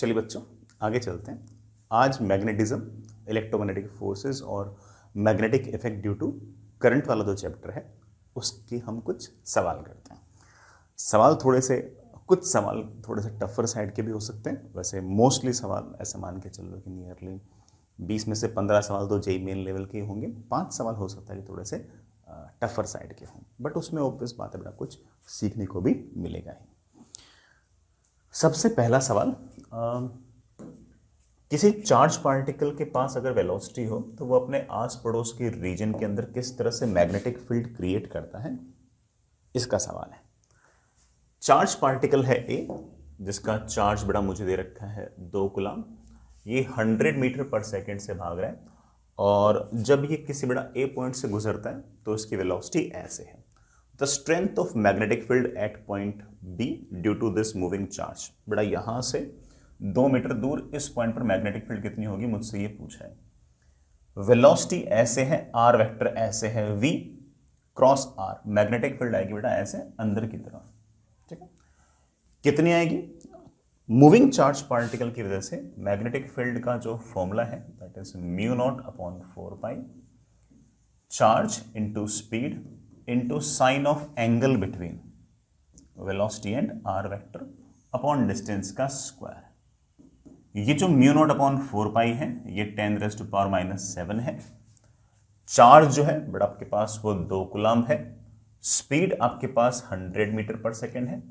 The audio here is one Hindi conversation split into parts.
चलिए बच्चों आगे चलते हैं। आज मैग्नेटिज्म, इलेक्ट्रोमैग्नेटिक फोर्सेस और magnetic effect due to current वाला जो चैप्टर है उसके हम कुछ सवाल करते हैं। कुछ सवाल थोड़े से टफर साइड के भी हो सकते हैं। वैसे मोस्टली सवाल ऐसे मान के चल लो कि नियरली 20 में से 15 सवाल तो जेईई मेन लेवल के होंगे। 5 सवाल हो सकता है कि थोड़े से टफर साइड के हों, बट उसमें ऑब्वियस बात है, बड़ा कुछ सीखने को भी मिलेगा ही। सबसे पहला सवाल, किसी चार्ज पार्टिकल के पास अगर वेलोसिटी हो तो वो अपने आस पड़ोस के रीजन के अंदर किस तरह से मैग्नेटिक फील्ड क्रिएट करता है, इसका सवाल है। चार्ज पार्टिकल है ए, जिसका चार्ज बड़ा मुझे दे रखा है 2 कूलम। ये 100 मीटर पर सेकेंड से भाग रहा है और जब ये किसी बड़ा ए पॉइंट से गुजरता है तो इसकी वेलोसिटी ऐसे है। The strength of magnetic field at point B due to this moving charge. बड़ा यहां से 2 मीटर दूर इस पॉइंट पर मैग्नेटिक फील्ड कितनी होगी, मुझसे ये पूछा है। वेलोसिटी ऐसे है, आर वेक्टर ऐसे है, V cross R, magnetic field आएगी बेटा ऐसे अंदर की तरफ। ठीक है, कितनी आएगी? मूविंग चार्ज पार्टिकल की वजह से मैग्नेटिक फील्ड का जो फॉर्मूला है that is mu naught upon 4 pi charge into speed into sine of angle between velocity and R vector upon distance का स्क्वायर। ये जो म्यू नॉट अपॉन 4 पाई है ये 10⁻⁻⁷ है। चार्ज जो है बड़ा आपके पास वो 2 कूलम है। स्पीड आपके पास 100 मीटर पर सेकेंड है।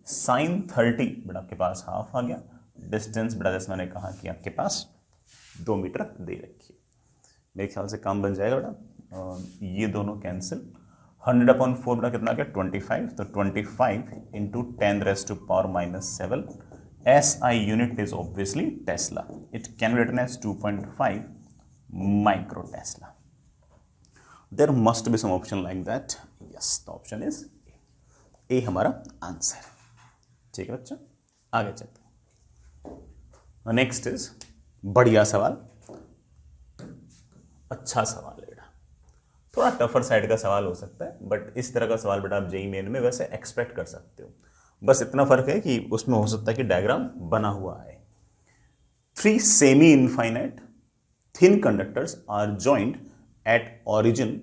साइन 30 बड़ा आपके पास हाफ आ गया। डिस्टेंस बड़ा जैसे मैंने कहा कि आपके पास 2 मीटर दे रखी है। मेरे ख्याल से काम बन जाएगा बेटा। ये दोनों कैंसिल। 100/4 बड़ा कितना गया 25, तो 25 into 10⁻⁻⁷ SI unit is obviously tesla. It can be written as 2.5 micro tesla. There must be some option like that. Yes, the option is A हमारा आंसर। ठीक है बच्चा, आगे चलते हैं। नेक्स्ट इज बढ़िया सवाल, अच्छा सवाल है बेटा। थोड़ा टफर साइड का सवाल हो सकता है, बट इस तरह का सवाल बेटा आप जेईई मेन में वैसे एक्सपेक्ट कर सकते हो। बस इतना फर्क है कि उसमें हो सकता है कि डायग्राम बना हुआ है। 3 semi infinite thin conductors are joined at origin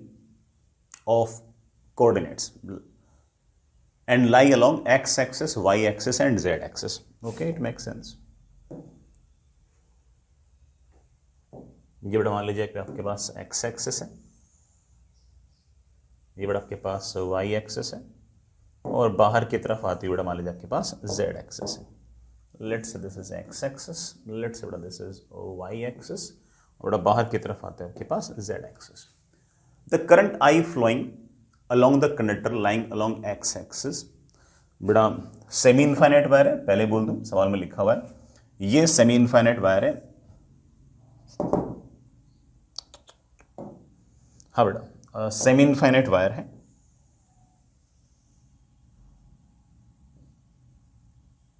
of coordinates and lie along x axis, y axis and z axis. Okay, it makes sense. ये बड़ा मान लीजिए कि आपके पास x axis है, ये बड़ा आपके पास y axis है और बाहर की तरफ आती हुई बड़ा मान लीजिए आपके पास z axis है। Let's say this is x axis, let's say बड़ा this is y axis और बड़ा बाहर की तरफ आते हैं आपके पास z axis. The current I flowing along the conductor lying along x axis, बड़ा सेमी इनफाइनाइट वायर है। पहले बोल दूं, सवाल में लिखा हुआ है ये सेमी इनफाइनाइट वायर है। हाँ बेटा, सेमी इनफाइनाइट वायर है।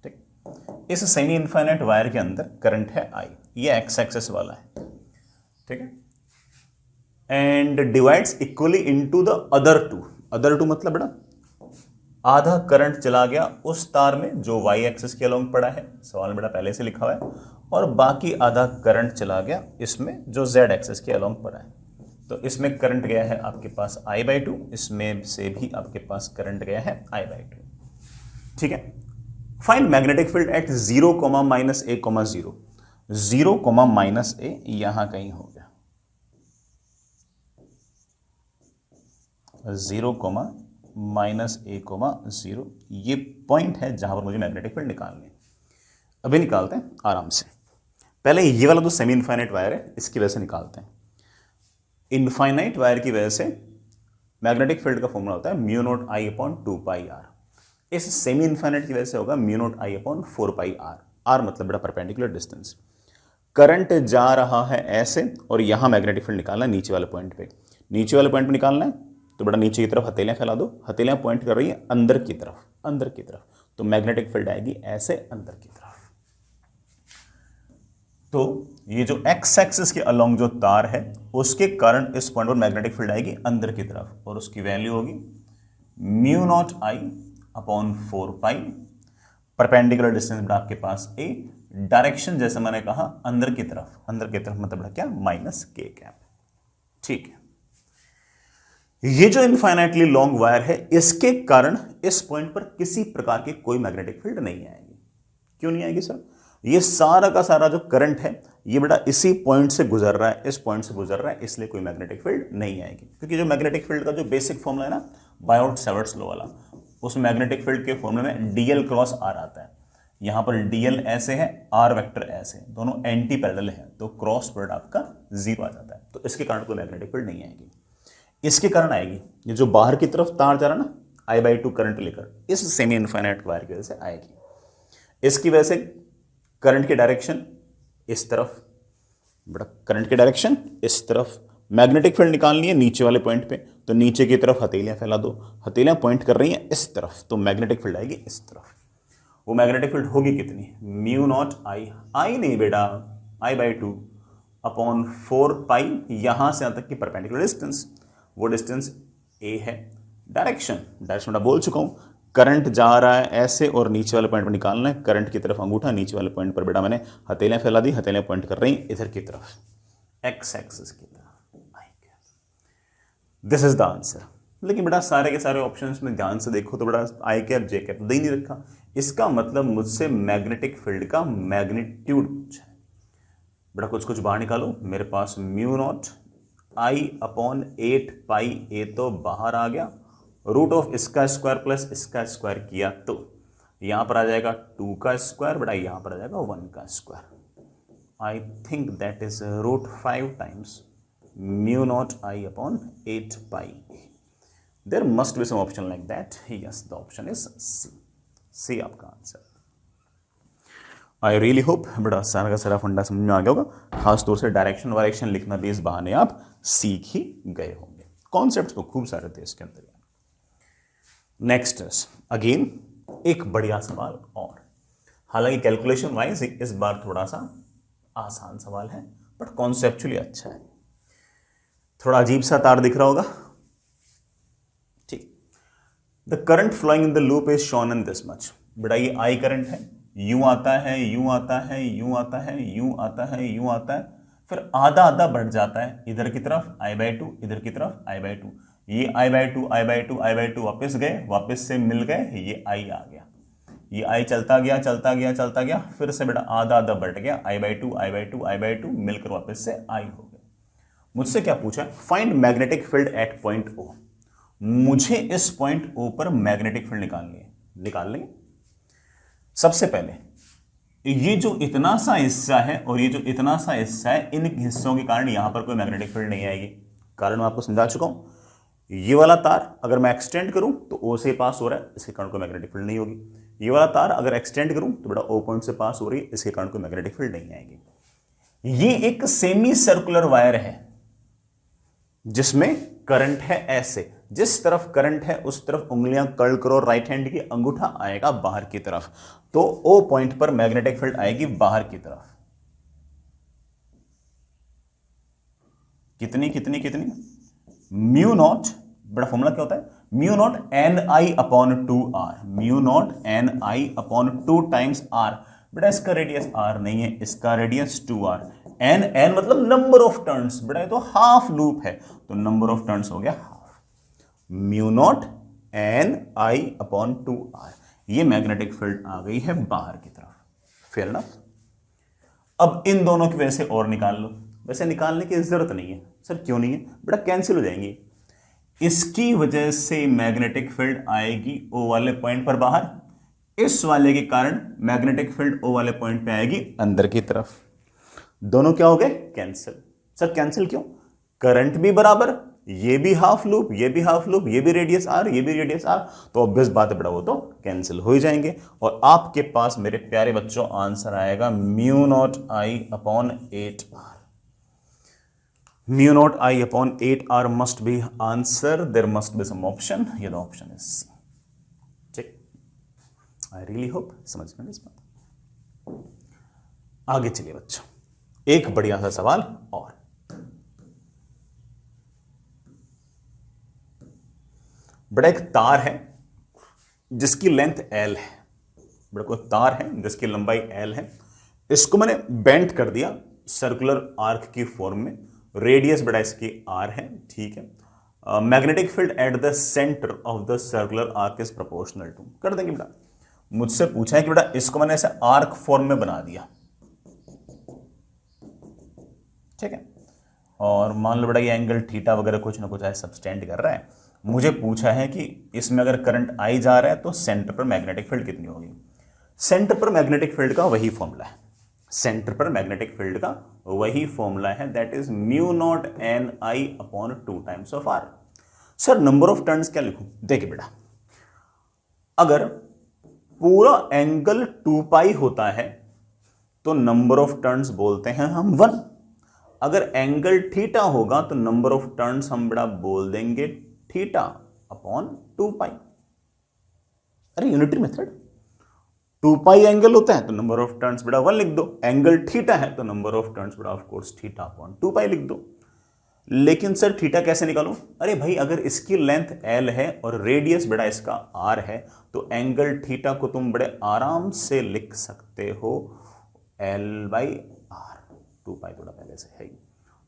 ठीक, इस सेमी इनफाइनाइट वायर के अंदर करंट है I, ये एक्स एक्सेस वाला है। ठीक है, and divides equally into the other two मतलब बेटा आधा करंट चला गया उस तार में जो y एक्सिस के अलोंग पड़ा है, सवाल बेटा पहले से लिखा हुआ है, और बाकी आधा करंट चला गया इसमें जो z एक्सिस के अलोंग पड़ा है। तो इसमें करंट गया है आपके पास I/2, इसमें से भी आपके पास करंट गया है I/2। ठीक है, find magnetic field eight 0, -a, 0, -a यहां कहीं हो गया। 0, -a, 0 ये पॉइंट है जहां पर मुझे मैग्नेटिक फील्ड निकालनी है। अभी निकालते हैं आराम से। पहले ये वाला जो सेमी इनफाइनाइट वायर है इसकी वजह से निकालते हैं। इनफाइनाइट वायर की वजह से मैग्नेटिक फील्ड का फॉर्मूला होता है mu not I upon 2πr। इस सेमी इनफाइनाइट की वजह से होगा mu naught I upon 4πr। r मतलब बड़ा परपेंडिकुलर डिस्टेंस। करंट जा रहा है ऐसे और यहां मैग्नेटिक फील्ड निकालना है नीचे वाले पॉइंट पे। नीचे वाले पॉइंट पे निकालना है तो बड़ा नीचे की तरफ हथेलियां फैला दो। हथेलियां पॉइंट कर रही है अंदर की तरफ, तो मैग्नेटिक फील्ड आएगी ऐसे अंदर की तरफ। तो ये जो एक्स एक्सिस के अलोंग जो तार है उसके कारण इस पॉइंट पर मैग्नेटिक फील्ड आएगी अंदर की तरफ और उसकी वैल्यू होगी mu naught I upon 4 pi perpendicular distance आपके पास a डायरेक्शन जैसे मैंने कहा अंदर की तरफ मतलब क्या माइनस के कैप। ठीक है, ये जो इनफाइनाइटली लॉन्ग वायर है इसके कारण इस पॉइंट पर किसी प्रकार की कोई मैग्नेटिक फील्ड नहीं आएगी। क्यों नहीं आएगी सर? ये सारा का सारा जो करंट है ये बेटा इसी पॉइंट से गुजर रहा है, इस पॉइंट से गुजर रहा है, इसलिए कोई मैग्नेटिक फील्ड नहीं आएगी। क्योंकि जो मैग्नेटिक फील्ड का जो बेसिक फॉर्मूला है ना बायोट-सैवर्ट्स लॉ वाला, उस मैग्नेटिक फील्ड के फॉर्मूले में डीएल क्रॉस आर आता है। यहां पर डीएल ऐसे है, आर वेक्टर ऐसे है, दोनों एंटी पैरेलल है, तो क्रॉस प्रोडक्ट आपका 0 आ जाता है। तो इसके कारण कोई मैग्नेटिक फील्ड नहीं आएगी। इसके कारण आएगी ये जो बाहर की तरफ तार जा रहा ना I/2 करंट लेकर, इस सेमी इनफाइनाइट वायर की वजह से आएगी। इसकी वजह से करंट की डायरेक्शन इस तरफ, बड़ा करंट की डायरेक्शन इस तरफ, मैग्नेटिक फील्ड निकालनी है नीचे वाले पॉइंट पे, तो नीचे की तरफ हथेलियां फैला दो, हथेलियां पॉइंट कर रही हैं इस तरफ, तो मैग्नेटिक फील्ड आएगी इस तरफ। वो मैग्नेटिक फील्ड होगी कितनी? म्यू नॉट आई नहीं बेटा, I/2 अपॉन 4 पाई यहां से यहां तक की परपेंडिकुलर डिस्टेंस, वो डिस्टेंस ए है। डायरेक्शन बेटा बोल चुका हूं, करंट जा रहा है ऐसे और नीचे वाले पॉइंट पर निकालना है, करंट की तरफ अंगूठा, नीचे वाले पॉइंट पर बेटा मैंने हथेलियां फैला दी, हथेलियां पॉइंट कर रही इधर की तरफ, एक्स एक्सिस की तरफ। This is the answer. लेकिन बेटा सारे के सारे ऑप्शंस में ध्यान से देखो तो बेटा आई कैप जे कैप दे नहीं रखा। इसका मतलब मुझसे मैग्नेटिक फील्ड का मैग्नीट्यूड पूछा है। बेटा कुछ कुछ बाहर निकालो, मेरे पास म्यू नॉट I/8 पाई ए तो बाहर आ गया, रूट ऑफ इसका स्क्वायर प्लस इसका स्क्वायर किया तो यहां पर आ जाएगा 2 का स्क्वायर, बेटा यहां पर आ जाएगा 1 का square. I think that is root 5 times mu naught I/8 pi. There must be some option like that. Yes, the option is C आपका आंसर। आई रियली होप बेटा सारा का सारा फंडा समझ में आ गया होगा। खासतौर से डायरेक्शन वायरेक्शन लिखना भी इस बहाने आप सीख ही गए होंगे। कॉन्सेप्ट तो खूब सारे थे इसके अंदर। नेक्स्ट अगेन एक बढ़िया सवाल और, हालांकि कैलकुलेशन वाइज इस बार थोड़ा सा आसान सवाल है बट कॉन्सेप्चुअली अच्छा है। थोड़ा अजीब सा तार दिख रहा होगा, ठीक। The current flowing in the loop is shown in this much. बेटा ये आई करंट है, यूं आता है, यूं आता है, यूं आता है, यूं आता है, यूं आता है, फिर आधा आधा बढ़ जाता है इधर की तरफ I/2, इधर की तरफ I/2, ये I/2 I/2 I/2 वापस गए, वापस से मिल गए, ये I आ गया, ये I चलता गया चलता गया चलता गया, फिर से बेटा आधा आधा बढ़ गया, I/2 I/2 I/2 मिलकर वापस से I हो गया। मुझसे क्या पूछा? Find magnetic field at point O। मुझे इस पॉइंट O पर मैग्नेटिक फील्ड निकालनी है। निकाल लेंगे। सबसे पहले ये जो इतना सा हिस्सा है और ये जो इतना सा हिस्सा है, इन हिस्सों के कारण यहां पर कोई मैग्नेटिक फील्ड नहीं आएगी। कारण मैं आपको समझा चुका हूं। ये वाला तार अगर मैं एक्सटेंड करूं तो O से पास हो रहा है, इसके कारण कोई मैग्नेटिक फील्ड नहीं होगी। ये वाला तार अगर एक्सटेंड करूं तो बेटा O पॉइंट से पास हो रही है, इसके कारण कोई मैग्नेटिक फील्ड नहीं आएगी। ये एक सेमी सर्कुलर वायर है जिसमें करंट है ऐसे, जिस तरफ करंट है उस तरफ उंगलियां कर्ल करो, राइट हैंड की, अंगूठा आएगा बाहर की तरफ, तो O पॉइंट पर मैग्नेटिक फील्ड आएगी बाहर की तरफ। कितनी कितनी कितनी? म्यू नॉट, बड़ा फॉर्मूला क्या होता है? Mu not Ni/2r, mu naught Ni/2 times r। बेटा इसका रेडियस r नहीं है, इसका रेडियस 2r। n मतलब नंबर ऑफ टर्न्स, बेटा ये तो हाफ लूप है, तो नंबर ऑफ टर्न्स हो गया हाफ। म्यू नॉट Ni/2r, ये मैग्नेटिक फील्ड आ गई है बाहर की तरफ। Fair enough. अब इन दोनों की वजह से और निकाल लो। वैसे निकालने की जरूरत नहीं है सर, क्यों नहीं है? बेटा कैंसिल हो जाएंगी। इसकी वजह से मैग्नेटिक फील्ड आएगी O वाले पॉइंट पर बाहर, इस वाले के कारण मैग्नेटिक फील्ड O वाले पॉइंट पे आएगी अंदर की तरफ। दोनों क्या हो गए? कैंसिल। सर कैंसिल क्यों? करंट भी बराबर, ये भी हाफ लूप, ये भी हाफ लूप, ये भी रेडियस r, ये भी रेडियस r, तो ऑब्वियस बात है बेटा वो तो कैंसिल हो ही जाएंगे। और आपके पास मेरे प्यारे बच्चों आंसर आएगा mu naught I/8r। Mu naught I/8r must be answer. There must be some option. ये द ऑप्शन इज सी। ठीक, आई रियली होप समझ में इस बात। आगे चलिए बच्चों, एक बढ़िया सा सवाल और। बड़ा एक तार है जिसकी लेंथ L है। बड़ा कोई तार है जिसकी लंबाई L है, इसको मैंने बेंट कर दिया सर्कुलर आर्क की फॉर्म में, रेडियस बड़ा इसकी आर है, ठीक है। Magnetic field at the centre of the circular arc is proportional to, कर देंगे बेटा। मुझसे पूछा है कि बेटा इसको मैंने ऐसे आर्क फॉर्म में बना दिया, ठीक है, और मान लो बेटा ये एंगल थीटा वगैरह कुछ ना कुछ ऐसा सब्सटेंड कर रहा है। मुझे पूछा है कि इसमें अगर करंट आई जा रहा है तो सेंटर पर मैग्नेटिक फील्ड कितनी होगी। सेंटर पर मैग्नेटिक फील्ड का वही फॉर्मूला है, सेंटर पर मैग्नेटिक फील्ड का वही फॉर्मूला है, that is mu not N I upon 2 times of R. Sir number of turns क्या लिखूं? देखिए बेटा, अगर पूरा एंगल 2 पाई होता है तो नंबर ऑफ टर्न्स बोलते हैं हम 1। अगर एंगल थीटा होगा तो नंबर ऑफ टर्न्स हम बड़ा बोल देंगे थीटा अपॉन 2 पाई। अरे यूनिटरी मेथड, 2 पाई एंगल होता है तो नंबर ऑफ टर्न्स बड़ा 1 लिख दो, एंगल थीटा है तो नंबर ऑफ टर्न्स बड़ा ऑफ कोर्स थीटा अपॉन 2 पाई लिख दो। लेकिन सर थीटा कैसे निकालूं? अरे भाई अगर इसकी लेंथ एल है और रेडियस बड़ा इसका आर है तो एंगल थीटा को तुम बड़े आराम से लिख सकते हो एल बाई आर। 2 पाई थोड़ा पहले से है ही,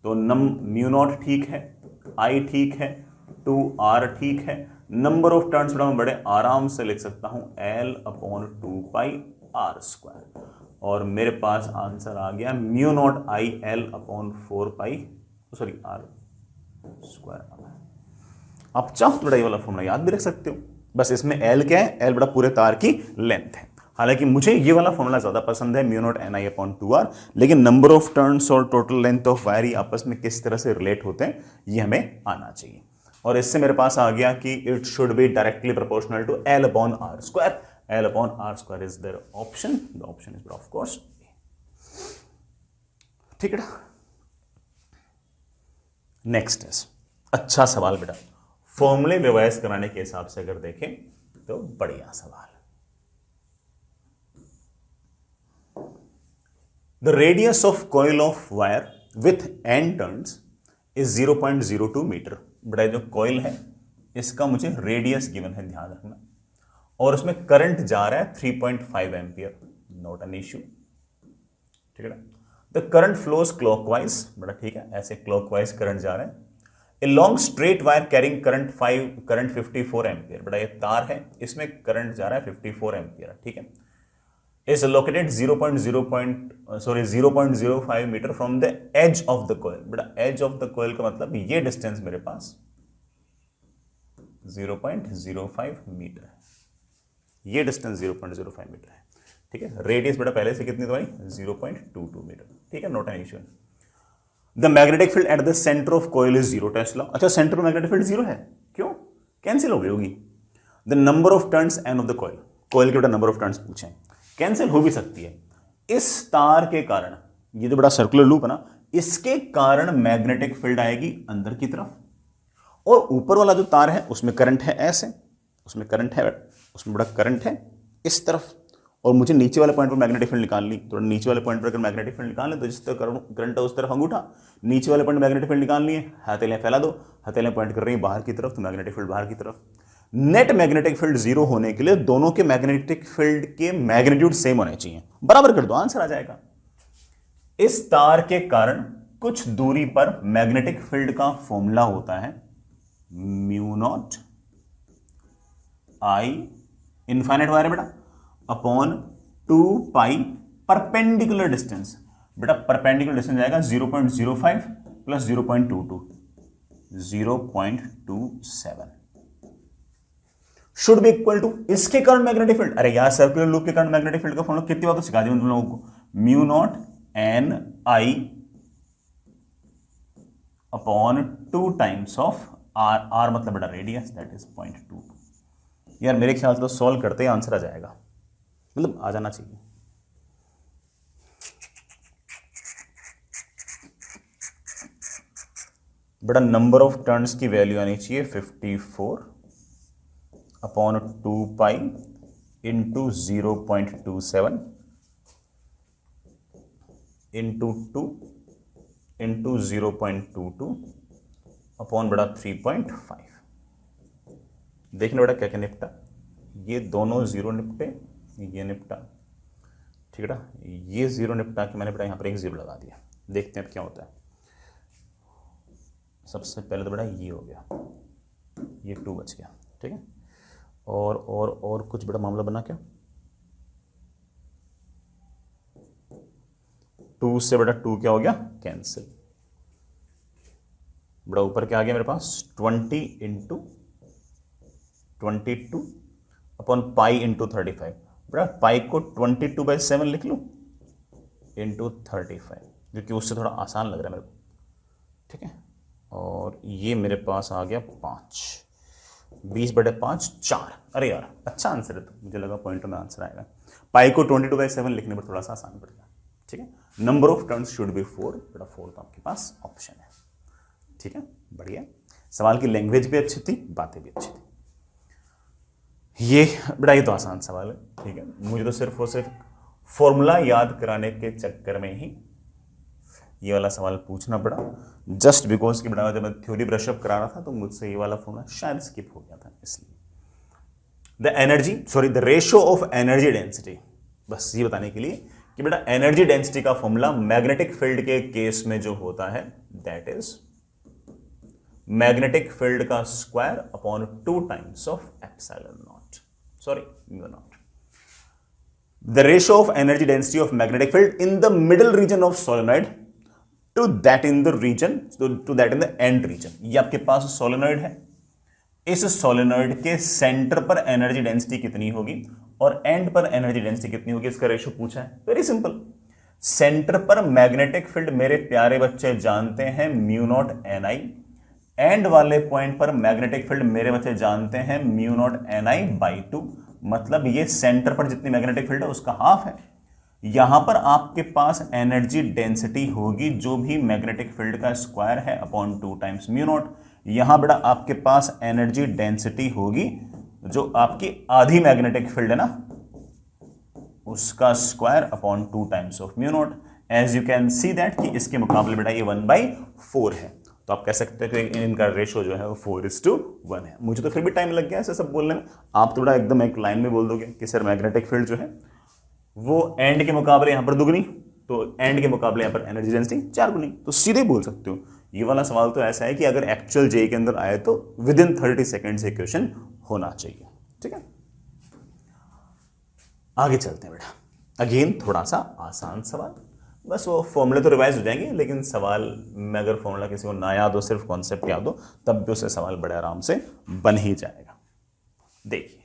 तो म्यू नॉट ठीक है, आई ठीक है, 2 आर ठीक है, नंबर ऑफ टर्न्स मैं बड़े आराम से लिख सकता हूं L upon 2 pi R square, और मेरे पास आंसर आ गया mu not I L upon 4 pi sorry R square. आप चाहो तो बड़ा ये वाला फॉर्मूला याद भी रख सकते हो, बस इसमें एल क्या है? एल बड़ा पूरे तार की लेंथ है। हालांकि मुझे ये वाला फॉर्मूला ज्यादा पसंद है, mu not N I upon 2 R, लेकिन नंबर ऑफ टर्न्स और टोटल लेंथ ऑफ वायर ही आपस में किस तरह से रिलेट होते हैं ये हमें आना चाहिए। और इससे मेरे पास आ गया कि it should be directly proportional to L upon R square. L upon R square is there option, the option is of course, ठीक है ना। नेक्स्ट इज अच्छा सवाल बेटा, फॉर्मूले रिवाइज कराने के हिसाब से अगर देखें तो बढ़िया सवाल। The radius of coil of wire with n turns is 0.02 metre. बड़ा जो कॉइल है इसका मुझे रेडियस गिवन है, ध्यान रखना, और उसमें करंट जा रहा है 3.5 एम्पियर, नॉट एन इश्यू, ठीक है ना। द करंट फ्लोज क्लॉकवाइज, बड़ा ठीक है, ऐसे क्लॉकवाइज करंट जा रहा है। A long straight wire carrying current 54 ampere, बड़ा ये तार है, इसमें करंट जा रहा है 54 एम्पियर, ठीक है। Is located 0.05 metre from the edge of the coil. बड़ा एज ऑफ द कॉइल का मतलब ये डिस्टेंस मेरे पास 0.05 मीटर है, ये डिस्टेंस 0.05 मीटर है, ठीक है। रेडियस बेटा पहले से कितनी दवाई 0.22 मीटर, ठीक है, not an issue. The magnetic field at the centre of coil is 0 tesla. अच्छा सेंटर ऑफ मैग्नेटिक फील्ड 0 है, क्यों? कैंसिल हो गई होगी। The number of turns N of the coil, coil के बेटा नंबर ऑफ टर्न्स पूछे, कैंसिल हो भी सकती है। इस तार के कारण, ये जो बड़ा सर्कुलर लूप है ना, इसके कारण मैग्नेटिक फील्ड आएगी अंदर की तरफ, और ऊपर वाला जो तार है उसमें करंट है ऐसे, उसमें करंट है, उसमें बड़ा करंट है इस तरफ, और मुझे नीचे वाले पॉइंट पर मैग्नेटिक फील्ड निकालनी, तो नीचे वाले पॉइंट पर अगर मैग्नेटिक फील्ड निकालने तो जिस तरह करंट है उस तरफ अंगूठा, नीचे वाले पॉइंट मैग्नेटिक फील्ड निकालनी है, हथेलियां फैला दो, हथेलियां पॉइंट कर रही है बाहर की तरफ, तो मैग्नेटिक फील्ड बाहर की तरफ। नेट मैग्नेटिक फील्ड 0 होने के लिए दोनों के मैग्नेटिक फील्ड के मैग्नीट्यूड सेम होने चाहिए, बराबर कर दो, आंसर आ जाएगा। इस तार के कारण कुछ दूरी पर मैग्नेटिक फील्ड का फॉर्मूला होता है mu not I, infinite wire है बेटा, अपॉन 2 पाई परपेंडिकुलर डिस्टेंस। बेटा परपेंडिकुलर डिस्टेंस जाएगा 0.05 plus 0.22, 0.27 should be equal to, इसके कारण मैग्नेटिक फील्ड, अरे यार सर्कुलर लूप के कारण मैग्नेटिक फील्ड का फॉर्मूला कितनी बार तो सिखा दिया तुम लोगों को, mu not N I upon 2 times of R, R मतलब बेटा रेडियस, दैट इज 0.2। यार मेरे ख्याल से तो सॉल्व करते ही आंसर आ जाएगा, मतलब आ जाना चाहिए। बेटा नंबर ऑफ टर्न्स की वैल्यू आनी चाहिए 54 upon 2 pi into 0.27 into 2 into 0.22 upon बड़ा 3.5। देखने बेटा क्या क्या निपटा, ये दोनों 0 निपटे, ये निपटा, ठीक है ना, ये जीरो निपटा के मैंने बेटा यहाँ पर एक जीरो लगा दिया। देखते हैं अब क्या होता है। सबसे पहले तो बेटा ये हो गया, ये 2 बच गया, ठीक है। और कुछ बड़ा मामला बना क्या, 2 से बेटा 2 क्या हो गया, कैंसिल। बड़ा ऊपर क्या आ गया मेरे पास, 20 इंटू 22 अपॉन पाई इंटू 35। बड़ा पाई को 22/7 लिख लूं इंटू 35, जो कि उससे थोड़ा आसान लग रहा है मेरे को, ठीक है। और ये मेरे पास आ गया 5, 20/5 4। अरे यार अच्छा आंसर है, तो मुझे लगा पॉइंटों में आंसर आएगा। पाई को 22/7 लिखने पर थोड़ा सा आसान पड़ गया, ठीक है। Number of turns should be 4, बेटा 4 तो आपके पास ऑप्शन है, ठीक है, बढ़िया। सवाल की लैंग्वेज भी अच्छी थी, बातें भी अच्छी थी। ये बेटा ये तो आसान सवाल है, ठीक है। मुझे तो सिर्फ और सिर्फ फॉर्मूला याद कराने के चक्कर में ही ये वाला सवाल पूछना पड़ा, जस्ट बिकॉज कि बेटा जब मैं थ्योरी ब्रशअप करा रहा था तो मुझसे ये वाला फॉर्मूला शायद स्किप हो गया था, इसलिए। The ratio of energy density, बस ये बताने के लिए कि बेटा एनर्जी डेंसिटी का फॉर्मूला मैग्नेटिक फील्ड के केस में जो होता है दैट इज मैग्नेटिक फील्ड का square upon 2 times of epsilon naught, sorry mu naught. The ratio of energy density of magnetic field in the middle region of solenoid to that in the region, to that in the end region. ये आपके पास सोलेनॉइड है, इस सोलेनॉइड के सेंटर पर एनर्जी डेंसिटी कितनी होगी और एंड पर एनर्जी डेंसिटी कितनी होगी, इसका रेशियो पूछा है। वेरी सिंपल, सेंटर पर मैग्नेटिक फील्ड मेरे प्यारे बच्चे जानते हैं mu not N I, and वाले पॉइंट पर मैग्नेटिक फील्ड मेरे बच्चे जानते हैं mu not N I by 2, मतलब ये सेंटर पर जितनी मैग्नेटिक फील्ड है उसका हाफ है। यहां पर आपके पास एनर्जी डेंसिटी होगी जो भी मैग्नेटिक फील्ड का स्क्वायर है अपॉन 2 टाइम्स म्यू नॉट। यहां बेटा आपके पास एनर्जी डेंसिटी होगी जो आपकी आधी मैग्नेटिक फील्ड है ना, उसका square upon 2 times of mu naught. As you can see that कि इसके मुकाबले बेटा ये 1/4 है, तो आप कह सकते हैं कि इनका रेशियो जो है वो 4:1 है। मुझे तो फिर भी टाइम लग गया ऐसे सब बोलने में, आप थोड़ा एकदम एक लाइन में बोल दोगे कि सर मैग्नेटिक फील्ड जो है वो एंड के मुकाबले यहां पर दुगनी, तो एंड के मुकाबले यहां पर एनर्जी डेंसिटी 4 गुनी, तो सीधे बोल सकते हो। ये वाला सवाल तो ऐसा है कि अगर एक्चुअल जे के अंदर आए तो विद इन 30 सेकेंड से क्वेश्चन होना चाहिए, ठीक है। आगे चलते हैं बेटा, अगेन थोड़ा सा आसान सवाल, बस वो फॉर्मूले तो रिवाइज हो जाएंगे, लेकिन सवाल में अगर फॉर्मूला किसी को ना याद हो, सिर्फ कॉन्सेप्ट याद हो, तब भी उससे सवाल बड़े आराम से बन ही जाएगा। देखिए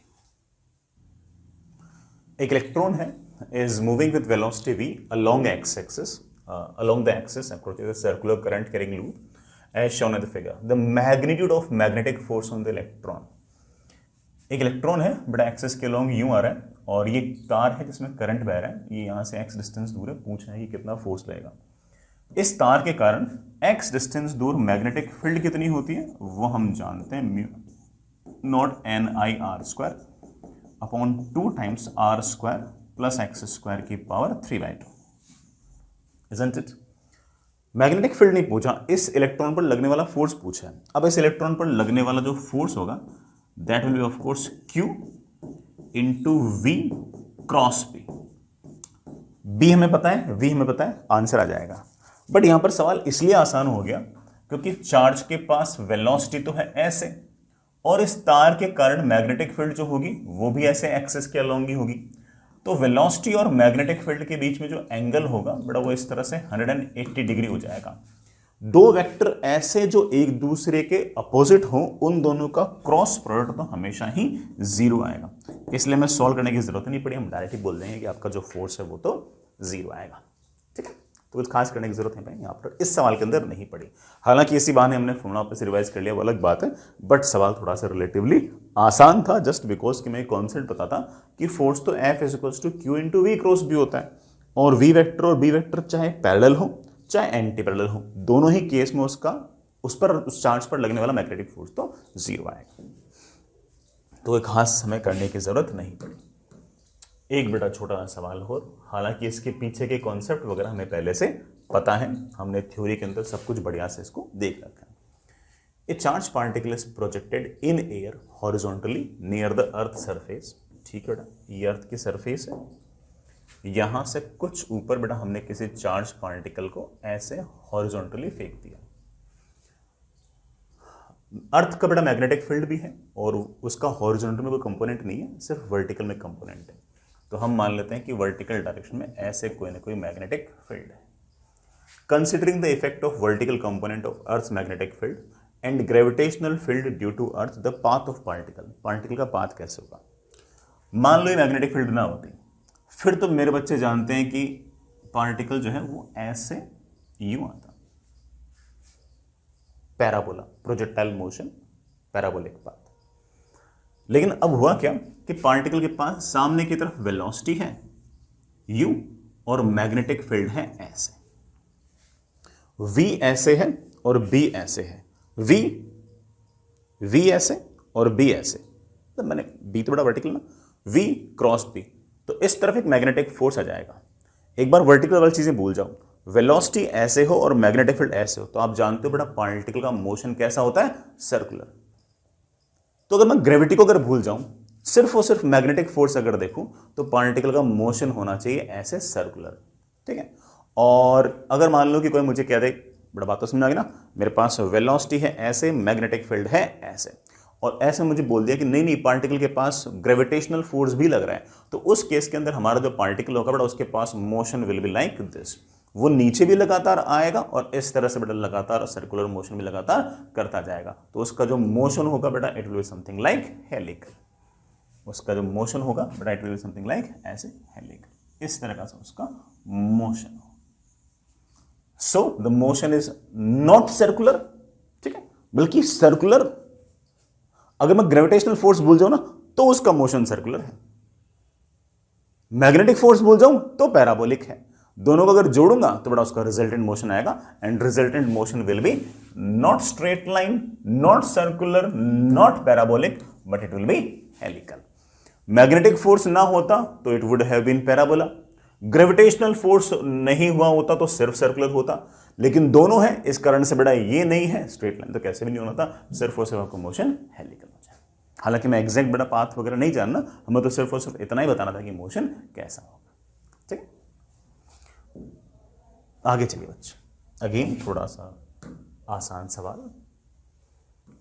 एक इलेक्ट्रॉन है is moving with velocity v along the x-axis, along the axis approaches a circular current carrying loop as shown in the figure. The magnitude of magnetic force on the electron. एक इलेक्ट्रॉन है बड़ा एक्सिस के लॉन्ग यूं आ रहा है और ये तार है जिसमें करंट बह रहा है, ये यहां से x डिस्टेंस दूर है, पूछ रहा है कि कितना फोर्स लगेगा। इस तार के कारण x डिस्टेंस दूर मैग्नेटिक फील्ड कितनी होती है वो हम जानते हैं mu not N I R square upon 2 times R square plus X square की power 3/2, isn't it? Magnetic field नहीं पूछा, इस इलेक्ट्रॉन पर लगने वाला फोर्स पूछा है। अब इस इलेक्ट्रॉन पर लगने वाला जो फोर्स होगा that will be of course Q into V cross P। B हमें पता है, V हमें पता है, आंसर आ जाएगा। बट यहां पर सवाल इसलिए आसान हो गया क्योंकि चार्ज के पास वेलोसिटी तो है ऐसे, और इस तार के कारण मैग्नेटिक फील्ड जो होगी वो भी ऐसे एक्सिस के अलोंग ही होगी, तो वेलोसिटी और मैग्नेटिक फील्ड के बीच में जो एंगल होगा बड़ा वो इस तरह से 180 डिग्री हो जाएगा। दो वेक्टर ऐसे जो एक दूसरे के अपोजिट हो, उन दोनों का क्रॉस प्रोडक्ट तो हमेशा ही 0 आएगा, इसलिए हमें सॉल्व करने की जरूरत नहीं पड़ी, हम डायरेक्ट ही बोल देंगे कि आपका जो फोर्स है वो तो 0 आएगा, ठीक है। तो कुछ खास करने की जरूरत नहीं पड़ी यहाँ पर, इस सवाल के अंदर नहीं पड़ी। हालांकि इसी बहाने हमने फॉर्मूला पे से रिवाइज कर लिया, वो अलग बात है, बट सवाल थोड़ा सा रिलेटिवली आसान था, जस्ट बिकॉज कि मैं कॉन्सेप्ट पता था कि फोर्स तो F = Q into V cross B होता है, और V वेक्टर और B वेक्टर चाहे पैरेलल हो चाहे एंटी पैरेलल हो, दोनों ही केस में उसका उस चार्ज पर लगने वाला मैग्नेटिक फोर्स तो 0 आएगा, तो एक खास हमें करने की जरूरत नहीं पड़ी। एक बड़ा छोटा सवाल हो, हालांकि इसके पीछे के कॉन्सेप्ट वगैरह हमें पहले से पता है, हमने थ्योरी के अंदर सब कुछ बढ़िया से इसको देख रखा है। ए charge particle is projected in air horizontally near the earth surface, ठीक है बेटा, ये अर्थ की सरफेस है, यहां से कुछ ऊपर बेटा हमने किसी चार्ज पार्टिकल को ऐसे हॉरिजॉन्टली फेंक दिया। अर्थ का बेटा मैग्नेटिक फील्ड भी है और उसका हॉरिजॉन्टल में कोई कंपोनेंट नहीं है, सिर्फ वर्टिकल में कंपोनेंट है। तो हम मान लेते हैं कि वर्टिकल डायरेक्शन में ऐसे कोई ना कोई मैग्नेटिक फील्ड है। Considering the effect of vertical component of earth magnetic field and gravitational field due to earth, the path of particle का पाथ कैसे होगा। मान लो ये मैग्नेटिक फील्ड ना होती, फिर तो मेरे बच्चे जानते हैं कि पार्टिकल जो है वो ऐसे यूं आता, parabola, projectile motion, parabolic path. लेकिन अब हुआ क्या कि पार्टिकल के पास सामने की तरफ वेलोसिटी है u और मैग्नेटिक फील्ड है ऐसे, v ऐसे है और b ऐसे है, v ऐसे और b ऐसे, तो मैंने b तो बड़ा वर्टिकल ना, v क्रॉस b, तो इस तरफ एक मैग्नेटिक फोर्स आ जाएगा। एक बार वर्टिकल वाली चीजें भूल जाओ, वेलोसिटी ऐसे हो और मैग्नेटिक फील्ड ऐसे हो, तो आप जानते हो बेटा पार्टिकल का मोशन कैसा होता है, सर्कुलर। तो अगर मैं ग्रेविटी को अगर भूल जाऊं, सिर्फ और सिर्फ मैग्नेटिक फोर्स अगर देखूं, तो पार्टिकल का मोशन होना चाहिए ऐसे सर्कुलर, ठीक है। और अगर मान लो कि कोई मुझे कह दे, बड़ा बात तो समझ आ गई ना, मेरे पास वेलोसिटी है ऐसे, मैग्नेटिक फील्ड है ऐसे, और ऐसे मुझे बोल दिया कि नहीं नहीं पार्टिकल के पास ग्रेविटेशनल फोर्स भी लग रहा है, तो उस केस के अंदर हमारा जो पार्टिकल होगा बेटा उसके पास motion will be like this, वो नीचे भी लगातार आएगा और इस तरह से बेटा लगातार सर्कुलर मोशन भी लगातार करता जाएगा। तो उसका जो मोशन होगा बेटा it will be something like helical, उसका जो मोशन होगा बेटा it will be something like ऐसे हेलिकल, इस तरह का उसका मोशन हो। So the motion is not circular, ठीक है, बल्कि सर्कुलर। अगर मैं ग्रेविटेशनल फोर्स भूल जाऊं ना तो उसका मोशन सर्कुलर है, मैग्नेटिक फोर्स भूल जाऊं तो पैराबोलिक है। दोनों को अगर जोड़ूंगा तो बड़ा उसका रिजल्टेंट मोशन आएगा, and resultant motion will be not straight line, not circular, not parabolic, but it will be helical. Magnetic force ना होता तो it would have been parabola, gravitational force नहीं हुआ होता तो सिर्फ सर्कुलर होता, लेकिन दोनों है, इस कारण से बड़ा ये नहीं है स्ट्रेट लाइन, तो कैसे भी नहीं होना था, सिर्फ और सिर्फ आपको मोशन हेलिकल हो जाए। हालांकि मैं एग्जैक्ट बड़ा पाथ वगैरह नहीं जानना, हमें तो सिर्फ और सिर्फ इतना ही बताना था कि मोशन कैसा होगा, ठीक है। आगे चलिए बच्चों, अगेन थोड़ा सा आसान सवाल,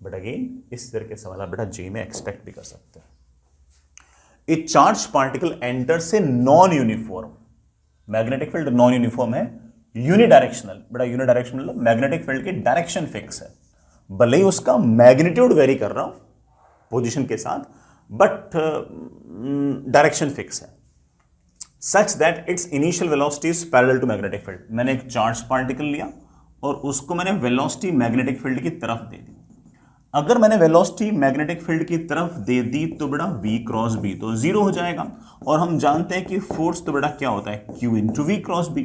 बट अगेन इस तरह के सवाल आप बेटा जी में एक्सपेक्ट भी कर सकते हैं। ए charge particle enters a non uniform, magnetic field non uniform है, यूनिडायरेक्शनल, बड़ा यूनिडायरेक्शनल मतलब मैग्नेटिक फील्ड की डायरेक्शन फिक्स है, भले ही उसका मैग्नीट्यूड वेरी कर रहा हूं पोजीशन के साथ, बट डायरेक्शन फिक्स है, such that its initial velocity is parallel to magnetic field. मैंने एक चार्ज पार्टिकल लिया और उसको मैंने वेलोसिटी मैग्नेटिक फील्ड की तरफ दे दी। अगर मैंने वेलोसिटी मैग्नेटिक फील्ड की तरफ दे दी तो बेटा v क्रॉस b तो जीरो हो जाएगा, और हम जानते हैं कि फोर्स तो बेटा क्या होता है, q into V cross B.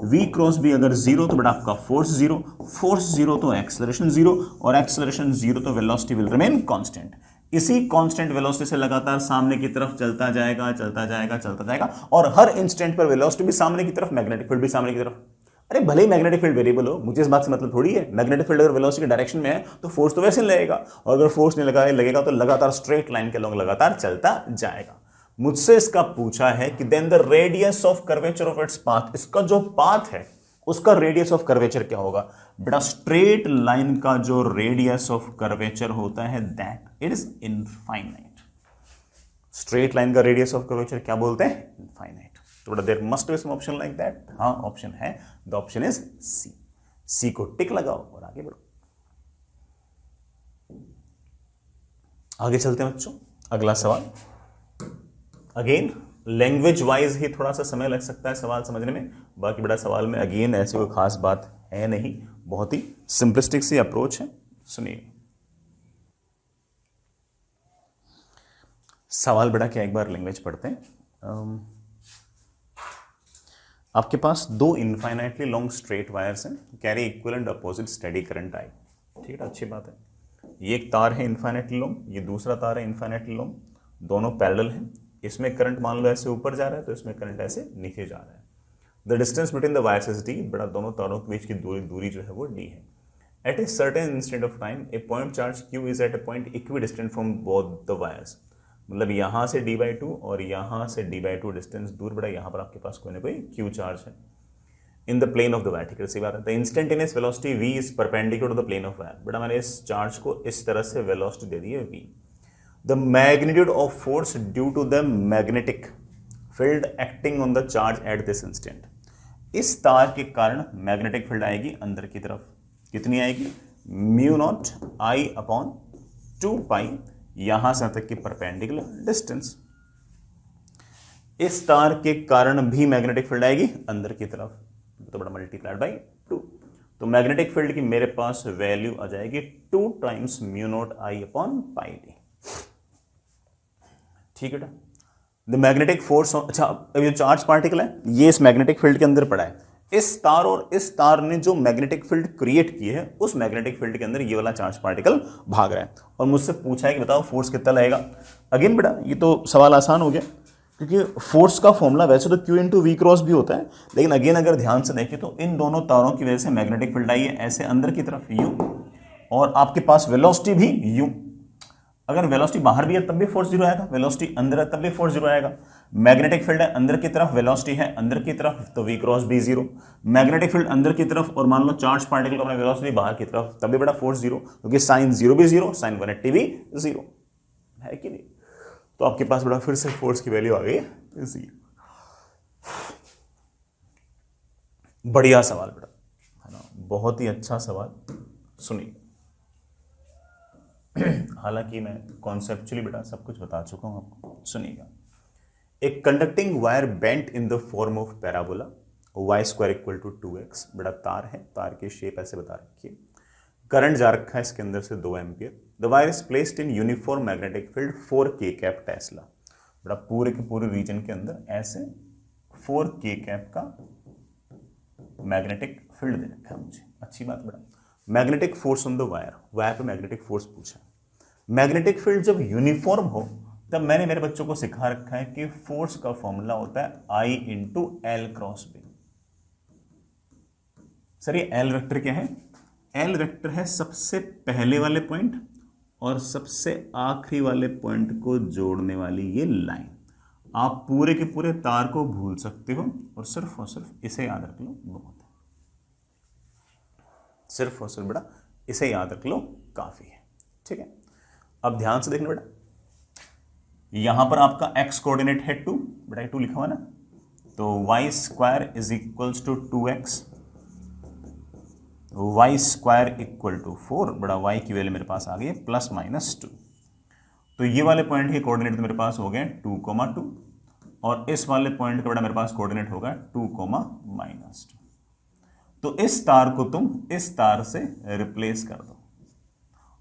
v cross b अगर जीरो तो बेटा आपका फोर्स जीरो, फोर्स जीरो तो एक्सेलरेशन जीरो, और एक्सेलरेशन जीरो तो वेलोसिटी विल रिमेन कांस्टेंट। इसी कांस्टेंट वेलोसिटी से लगातार सामने की तरफ चलता जाएगा चलता जाएगा चलता जाएगा, और हर इंस्टेंट पर वेलोसिटी भी सामने की तरफ, मैग्नेटिक फील्ड भी सामने की तरफ। अरे भले ही मैग्नेटिक फील्ड वेरिएबल हो, मुझे इस बात से मतलब थोड़ी है, मैग्नेटिक फील्ड अगर वेलोसिटी के डायरेक्शन में है तो फोर्स तो वैसे लगेगा, और अगर फोर्स नहीं लगेगा तो लगातार स्ट्रेट लाइन के लॉन्ग लगातार चलता जाएगा। मुझसे इसका पूछा है कि then the radius of curvature of its path, इसका जो पाथ है उसका रेडियस ऑफ कर्वेचर क्या होगा बेटा, स्ट्रेट लाइन का जो रेडियस ऑफ कर्वेचर होता है that is infinite. Straight line का रेडियस ऑफ कर्वेचर क्या बोलते हैं, इनफाइनाइट। तो बेटा there must be some option like that, हाँ ऑप्शन है, the option is C. C को टिक लगाओ और आगे बढ़ो। आगे चलते हैं बच्चों, अगला सवाल। अगेन लैंग्वेज वाइज ही थोड़ा सा समय लग सकता है सवाल समझने में, बाकी बड़ा सवाल में अगेन ऐसी कोई खास बात है नहीं, बहुत ही सिंपलिस्टिक सी अप्रोच है। सुनिए सवाल बड़ा क्या, एक बार लैंग्वेज पढ़ते हैं। आपके पास दो इनफाइनाइटली लॉन्ग स्ट्रेट वायर्स हैं, carry equal and opposite steady current I, ठीक है, अच्छी बात है। ये एक तार है इनफाइनाइटली लॉन्ग, ये दूसरा तार है इनफाइनाइटली लॉन्ग, दोनों पैरेलल हैं। इसमें करंट मान लो ऐसे ऊपर जा रहा है तो इसमें करंट ऐसे नीचे जा रहा है। The distance between the wires is D, बड़ा दोनों तारों के बीच की दूरी जो है वो डी है। At a certain instant of time a point charge Q is at a point equidistant from both the wires. मतलब यहाँ से d/2 और यहाँ से d/2 डिस्टेंस दूर बड़ा, यहाँ पर आपके पास कोई ना कोई q चार्ज है in the plane of the wire. ठीक है, सही बात है। The instantaneous velocity v is perpendicular to the plane of wire. बेटा मैंने इस चार्ज को इस तरह से वेलोसिटी दे दी है v। The magnitude of force due to the magnetic field acting on the charge at this instant. इस तार के कारण मैग्नेटिक फील्ड आएगी अंदर की तरफ, कितनी आएगी, μ0I/2π, यहां से तक की परपेंडिकुलर डिस्टेंस। इस तार के कारण भी मैग्नेटिक फील्ड आएगी अंदर की तरफ, तो बड़ा मल्टीप्लाइड बाई 2। तो मैग्नेटिक फील्ड की मेरे पास वैल्यू आ जाएगी 2 टाइम्स μ0I/πd। ठीक है, द मैग्नेटिक फोर्स, अच्छा अब ये चार्ज पार्टिकल है, ये इस मैग्नेटिक फील्ड के अंदर पड़ा है। इस तार और इस तार ने जो मैग्नेटिक फील्ड क्रिएट की है, उस मैग्नेटिक फील्ड के अंदर ये वाला चार्ज पार्टिकल भाग रहा है और मुझसे पूछा है कि बताओ फोर्स कितना लगेगा। अगेन बेटा ये तो सवाल आसान हो गया, क्योंकि फोर्स का फॉर्मूला वैसे तो Q × V क्रॉस भी होता है, लेकिन अगेन अगर ध्यान से देखें तो इन दोनों तारों की वजह से मैग्नेटिक फील्ड आई है ऐसे अंदर की तरफ U, और आपके पास वेलोसिटी भी U। अगर वेलोसिटी बाहर भी है तब भी फोर्स जीरो आएगा, वेलोसिटी अंदर है तब भी फोर्स जीरो आएगा। मैग्नेटिक फील्ड है अंदर की तरफ, वेलोसिटी है अंदर की तरफ, तो V क्रॉस भी जीरो। मैग्नेटिक फील्ड अंदर की तरफ और मान लो चार्ज पार्टिकल का वेलोसिटी बाहर की तरफ, तब भी बड़ा फोर्स जीरो, क्योंकि साइन जीरो भी जीरो, साइन 180 भी जीरो है कि नहीं। तो आपके पास बड़ा फिर से फोर्स की वैल्यू आ गई जीरो। बढ़िया सवाल बेटा, है ना, बहुत ही अच्छा सवाल। सुनिए, हालांकि मैं कॉन्सेप्चुअली बेटा सब कुछ बता चुका हूं आपको, सुनिएगा। एक conducting wire bent in the form of parabola y² = 2x। बड़ा तार है, तार की शेप ऐसे बता रखी है, करंट जा रखा है इसके अंदर से 2 ampere. The wire is placed in uniform magnetic field 4 k cap Tesla. बड़ा पूरे के पूरे रीजन के अंदर ऐसे 4 k कैप का मैग्नेटिक फील्ड दे रखा है मुझे। अच्छी बात बेटा। Magnetic force on the wire, wire पे मैग्नेटिक फोर्स पूछा। मैग्नेटिक फील्ड जब यूनिफॉर्म हो तब मैंने मेरे बच्चों को सिखा रखा है कि फोर्स का फॉर्मूला होता है I × L×B। सर ये L वेक्टर क्या है? L वेक्टर है सबसे पहले वाले पॉइंट और सबसे आखिरी वाले पॉइंट को जोड़ने वाली ये लाइन। आप पूरे के पूरे तार को भूल सकते हो और सिर्फ इसे याद रख लो, बहुत है। सिर्फ और सिर्फ बेटा इसे याद रख लो, काफी है। ठीक है, अब ध्यान से देखना बेटा, यहां पर आपका x कोऑर्डिनेट है 2, बेटा 2 लिखा हुआ ना, तो y² = 2x, y² = 4। बड़ा y की वैल्यू मेरे पास आ गई है ±2। तो ये वाले पॉइंट के कोऑर्डिनेट तो मेरे पास हो गए 2,2 और इस वाले पॉइंट का बड़ा मेरे पास कोऑर्डिनेट होगा 2,-2। तो इस तार को तुम इस तार से रिप्लेस कर दो,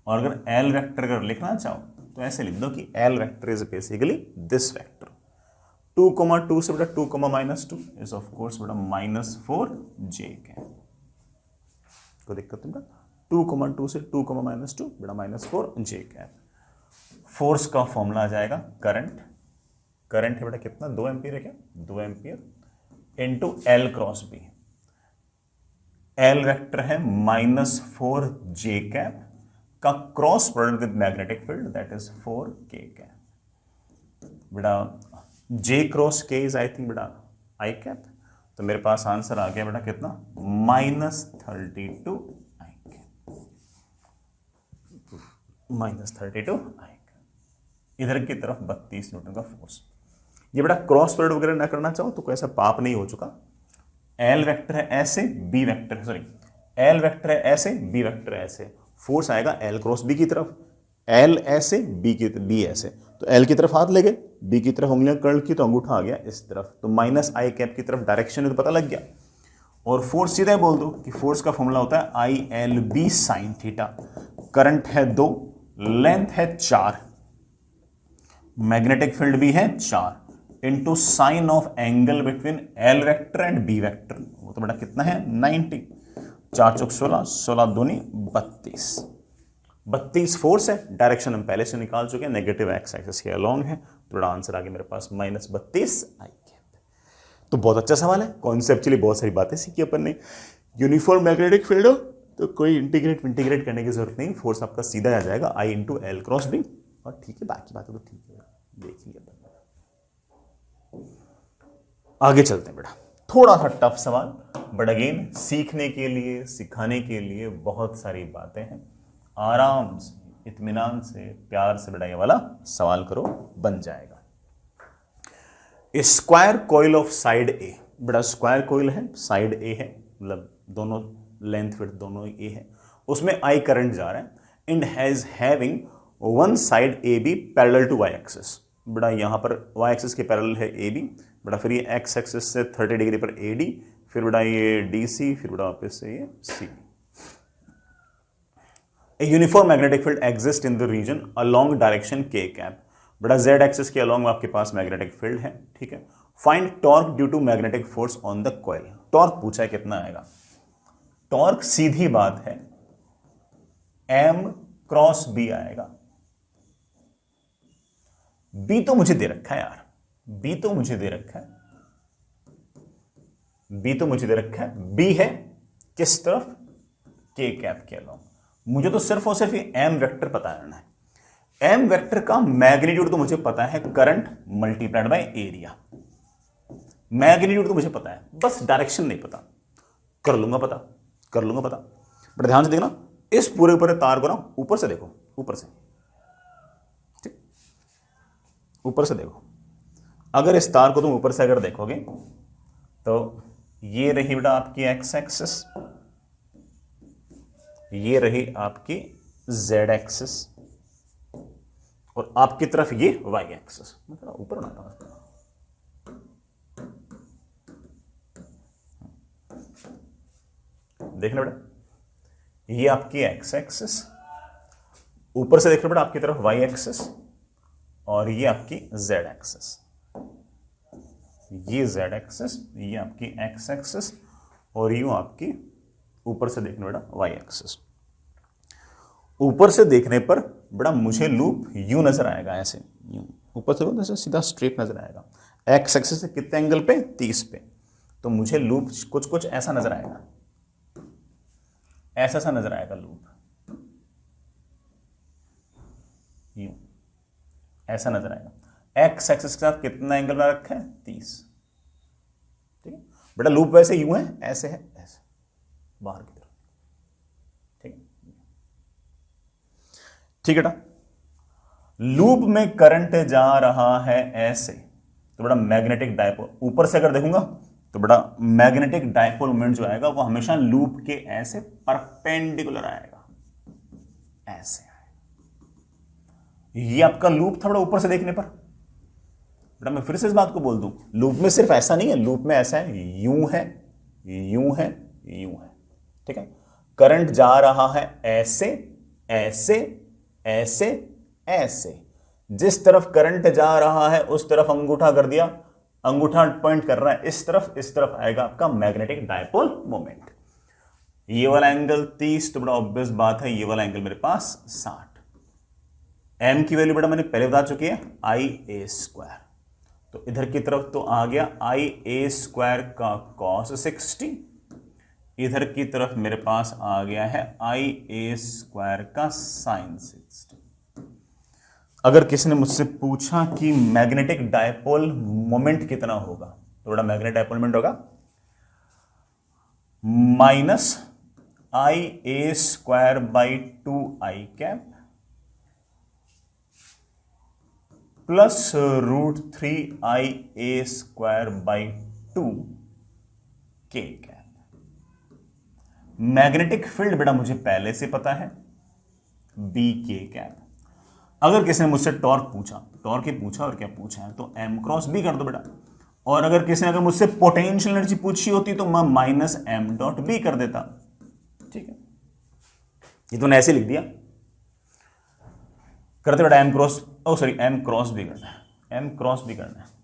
और अगर L वेक्टर अगर लिखना चाहो तो ऐसे लिख दो कि L vector is basically this vector. 2,2 से बेटा 2,-2 इज ऑफ कोर्स बेटा -4j कैप। कोई दिक्कत नहीं बेटा, 2,2 से 2,-2 बेटा -4j कैप। फोर्स का फॉर्मूला आ जाएगा करंट, करंट है बेटा कितना, 2 एम्पियर है क्या, 2 ampere into L×B। L vector है -4j कैप का cross product with magnetic field that is 4k cap. बेटा J cross K is I think बेटा I कैप, तो मेरे पास आंसर आ गया बेटा कितना, -32 I कैप, -32 I कैप। इधर की तरफ 32 न्यूटन का फोर्स। ये बेटा क्रॉस प्रोडक्ट वगैरह ना करना चाहो तो कोई ऐसा पाप नहीं हो चुका। L वेक्टर है ऐसे, B वेक्टर है, सॉरी L वेक्टर है ऐसे, B वेक्टर है ऐसे, फोर्स आएगा L×B की तरफ। L ऐसे, B ऐसे, तो L की तरफ हाथ ले गए, B की तरफ उंगलियां कर्ल की तो अंगूठा आ गया इस तरफ, तो -I कैप की तरफ डायरेक्शन है तो पता लग गया। और फोर्स सीधा बोल दो कि फोर्स का फॉर्मूला होता है ILB sin थीटा। करंट है 2, लेंथ है 4, मैग्नेटिक फील्ड भी है 4 into sine of angle between L vector and B vector, वो तो बेटा कितना है 90। 4 चौक 16, 16 दूनी 32। 32 फोर्स है, डायरेक्शन हम पहले से निकाल चुके हैं, नेगेटिव एक्स एक्सिस के अलोंग है, तो बड़ा आंसर आ गया मेरे पास -32 I कैप। तो बहुत अच्छा सवाल है, कॉन्सेप्चुअली बहुत सारी बातें सीखी अपन ने। यूनिफॉर्म मैग्नेटिक फील्ड हो तो कोई इंटीग्रेट करने की जरूरत नहीं, फोर्स आपका सीधा आ जाएगा I × L×B, और ठीक है बाकी बातें तो ठीक है। देखिए आगे चलते हैं बेटा, थोड़ा सा टफ सवाल, बट अगेन सीखने के लिए, सिखाने के लिए बहुत सारी बातें हैं। आराम से, इत्मीनान से, प्यार से बेटा ये वाला सवाल करो, बन जाएगा। स्क्वायर कॉइल ऑफ साइड ए, बेटा स्क्वायर कॉइल है, साइड ए है, मतलब दोनों लेंथ विड्थ दोनों ए है, उसमें आई करंट जा रहा है, and has having one side A B parallel to Y axis. बेटा यहां पर वाई एक्सिस के पैरेलल है ए बी, बेटा फिर ये एक्स एक्सिस से 30 डिग्री पर ए डी, फिर बेटा ये डी सी, फिर बेटा वापस से ये सी। A uniform magnetic field exists in the region along direction k cap. बेटा z एक्सिस के along आपके पास मैग्नेटिक फील्ड है, ठीक है। Find torque due to magnetic force on the coil. Torque पूछा है कितना आएगा। टॉर्क सीधी बात है m क्रॉस b आएगा। b तो मुझे दे रखा है यार, b तो मुझे दे रखा है, b तो मुझे दे रखा है, b है किस तरफ, k कैप के along। मुझे तो सिर्फ और सिर्फ ये एम वेक्टर पता करना है। एम वेक्टर का मैग्नीट्यूड तो मुझे पता है, current multiplied by area. Magnitude तो मुझे पता है, बस डायरेक्शन नहीं पता। कर लूंगा पता, कर लूंगा पता। बट ध्यान से देखना, इस पूरे पूरे तार को ना ऊपर से देखो, ऊपर से, ठीक, ऊपर से देखो। अगर इस तार को तुम ऊपर से अगर देखोगे तो ये रही बेटा आपकी एक्स एक्सिस, ये रही आपकी z एक्सिस, और आपकी तरफ ये y एक्सिस। मैं थोड़ा ऊपर बनाता हूं, देखना बेटा, ये आपकी x एक्सिस, ऊपर से देखना बेटा आपकी तरफ y एक्सिस, और ये आपकी z एक्सिस, ये z एक्सिस, ये आपकी x एक्सिस, और यूं आपकी ऊपर से देखना बेटा y एक्सिस। ऊपर से देखने पर बड़ा मुझे लूप यूं नजर आएगा, ऐसे यूं ऊपर से ऐसे सीधा स्ट्रेट नजर आएगा। एक्स एक्सिस से कितने एंगल पे, 30 पे। तो मुझे लूप कुछ कुछ ऐसा नजर आएगा, ऐसा सा नजर आएगा लूप, यूं ऐसा नजर आएगा। एक्स एक्सिस के साथ कितना एंगल में रखा है, 30। ठीक है बेटा, लूप वैसे यूं है, ऐसे है, ऐसे बाहर की तरफ। ठीक है बेटा, लूप में करंट जा रहा है ऐसे, तो बड़ा मैग्नेटिक डायपोल, ऊपर से अगर देखूंगा तो बड़ा मैग्नेटिक डायपोल मोमेंट जो आएगा वो हमेशा लूप के ऐसे परपेंडिकुलर आएगा, ऐसे आएगा। ये आपका लूप था बड़ा ऊपर से देखने पर। बेटा मैं फिर से इस बात को बोल दूं, लूप में सिर्फ ऐसा नहीं है, लूप में ऐसा है, यूं है, यूं है, यूं है। ठीक है, करंट जा रहा है ऐसे, ऐसे, ऐसे, ऐसे। जिस तरफ करंट जा रहा है उस तरफ अंगूठा कर दिया, अंगूठा पॉइंट कर रहा है इस तरफ आएगा आपका मैग्नेटिक डायपोल मोमेंट। ये वाला एंगल 30, तो बड़ा ऑब्वियस बात है ये वाला एंगल मेरे पास 60। एम की वैल्यू बेटा मैंने पहले बता चुकी है, आई ए स्क्वायर। तो इधर की तरफ तो आ गया आई ए स्क्वायर का कॉस 60, इधर की तरफ मेरे पास आ गया है आई ए स्क्वायर का साइन 60। अगर किसी ने मुझसे पूछा कि मैग्नेटिक डायपोल मोमेंट कितना होगा, तो बड़ा मैग्नेटिक डायपोल मोमेंट होगा minus I A square by 2 I cap plus √3 I A square by 2 के कैप। मैग्नेटिक फील्ड बेटा मुझे पहले से पता है, बी के कैप। अगर किसी ने मुझसे टॉर्क पूछा, टॉर्क ही पूछा और क्या पूछा है, तो एम क्रॉस बी कर दो बेटा। और अगर किसी ने अगर मुझसे पोटेंशियल एनर्जी पूछी होती तो मैं माइनस एम डॉट बी कर देता। ठीक है, ये तो ऐसे लिख दिया, करते बेटा एम क्रॉस, ओ सॉरी एम क्रॉस भी करना है, एम क्रॉस भी करना है।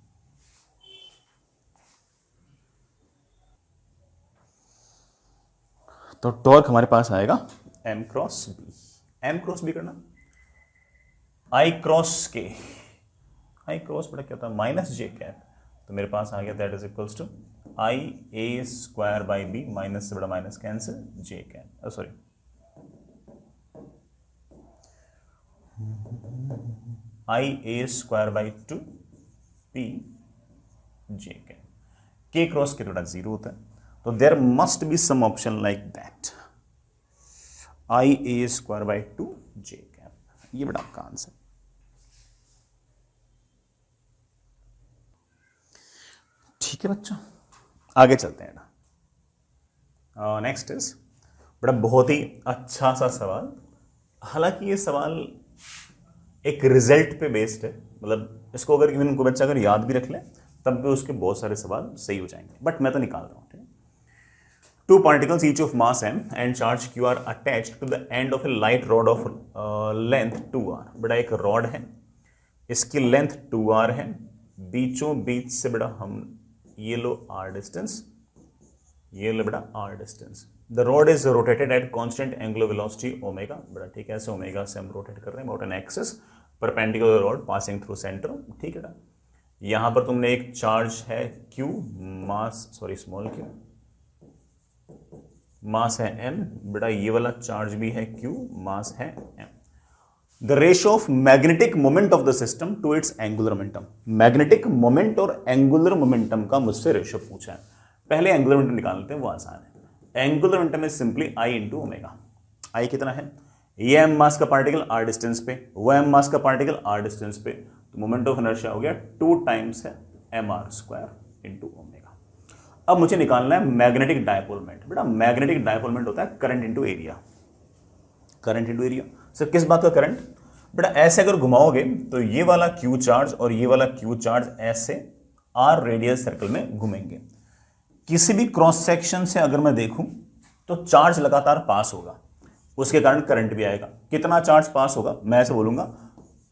तो टॉर्क हमारे पास आएगा M cross B, M cross B करना, आई क्रॉस के, आई क्रॉस बड़ा क्या होता है माइनस जे कैप, तो मेरे पास आ गया that is equals to I A square by B, minus से बड़ा minus cancel, J cap, sorry IA² P J cap, K cross K थोड़ा 0 होता है, तो there must be some option like that, IA² J cap, ये बड़ा आपका आंसर। ठीक है बच्चों, आगे चलते हैं ना। नेक्स्ट इज बड़ा बहुत ही अच्छा सा सवाल, हालांकि ये सवाल एक रिजल्ट पे बेस्ड है, मतलब इसको अगर इवन कोई बच्चा अगर याद भी रख ले तब भी उसके बहुत सारे सवाल सही हो जाएंगे, बट मैं तो निकाल रहा हूं। ठीक है, 2 particles each of mass m and charge q are attached to the end of a light rod of length 2r। बड़ा एक रॉड है, इसकी लेंथ 2r है, बीचों बीच से बड़ा हम ये लो r डिस्टेंस, ये लो बड़ा r distance. The road is rotated at constant angular velocity omega, बड़ा ठीक है, ऐसे ओमेगा से हम रोटेट कर रहे हैं about an axis perpendicular road passing through centre. ठीक है ना, यहां पर तुमने एक चार्ज है q, mass sorry small q, mass है m, बेटा ये वाला चार्ज भी है q, मास है m। The ratio of magnetic moment of the system to its angular momentum, magnetic moment और एंगुलर मोमेंटम का मुझसे रेशियो पूछा है। पहले एंगुलर मोमेंटम निकालते हैं, वो आसान है। Angular momentum is simply I into omega. I कितना है, ये m मास का पार्टिकल r डिस्टेंस पे, वो m मास का पार्टिकल r डिस्टेंस पे, तो मोमेंट ऑफ इनर्शिया हो गया 2 टाइम्स है mr² इंटू ओमेगा। अब मुझे निकालना है मैग्नेटिक डायपोल मोमेंट। बेटा मैग्नेटिक डायपोल मोमेंट होता है current into area, current into area. Sir किस बात का करंट, बेटा ऐसे अगर घुमाओगे तो ये वाला q चार्ज और ये वाला q चार्ज ऐसे r रेडियस सर्कल में घूमेंगे। किसी भी क्रॉस सेक्शन से अगर मैं देखूं तो चार्ज लगातार पास होगा, उसके कारण करंट भी आएगा। कितना चार्ज पास होगा, मैं ऐसे बोलूंगा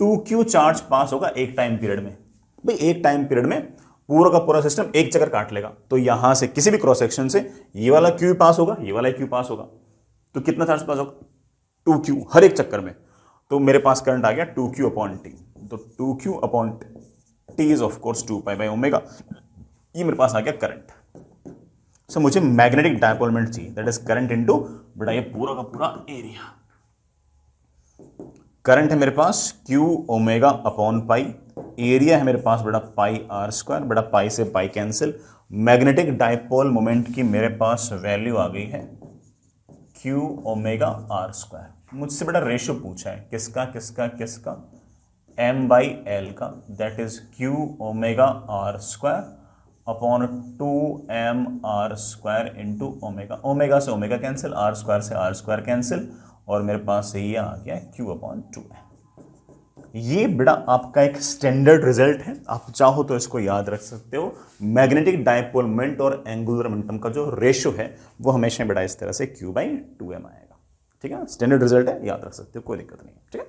2q चार्ज पास होगा एक टाइम पीरियड में। भाई एक टाइम पीरियड में पूरा का पूरा सिस्टम एक चक्कर काट लेगा, तो यहां से किसी भी क्रॉस सेक्शन से ये वाला q पास होगा, ये वाला q पास होगा, तो कितना चार्ज पास होगा 2q हर एक चक्कर में। तो मेरे पास करंट आ गया 2q अपॉन टी, तो 2q upon T is of course 2 pi omega, ये मेरे पास आ गया करंट। सो मुझे मैग्नेटिक डायपोल मोमेंट चाहिए, दैट इज करंट इनटू बेटा ये पूरा का पूरा एरिया। करंट है मेरे पास q omega upon pi, area है मेरे पास बेटा पाई r², बेटा पाई से pi cancel. Magnetic dipole moment की मेरे पास वैल्यू आ गई है q ओमेगा r²। मुझसे बेटा रेशियो पूछा है, किसका किसका किसका, m/l का, that is q omega r² upon 2mr² into omega. Omega से ओमेगा कैंसिल, r² से r² कैंसिल, और मेरे पास ये आ गया q अपॉन 2 है। ये बेटा आपका एक स्टैंडर्ड रिजल्ट है, आप चाहो तो इसको याद रख सकते हो। मैग्नेटिक डायपोल मोमेंट और एंगुलर मोमेंटम का जो रेशियो है वो हमेशा बेटा इस तरह से q/2m आएगा। ठीक है, स्टैंडर्ड रिजल्ट है, याद रख सकते हो, कोई दिक्कत नहीं है। ठीक है,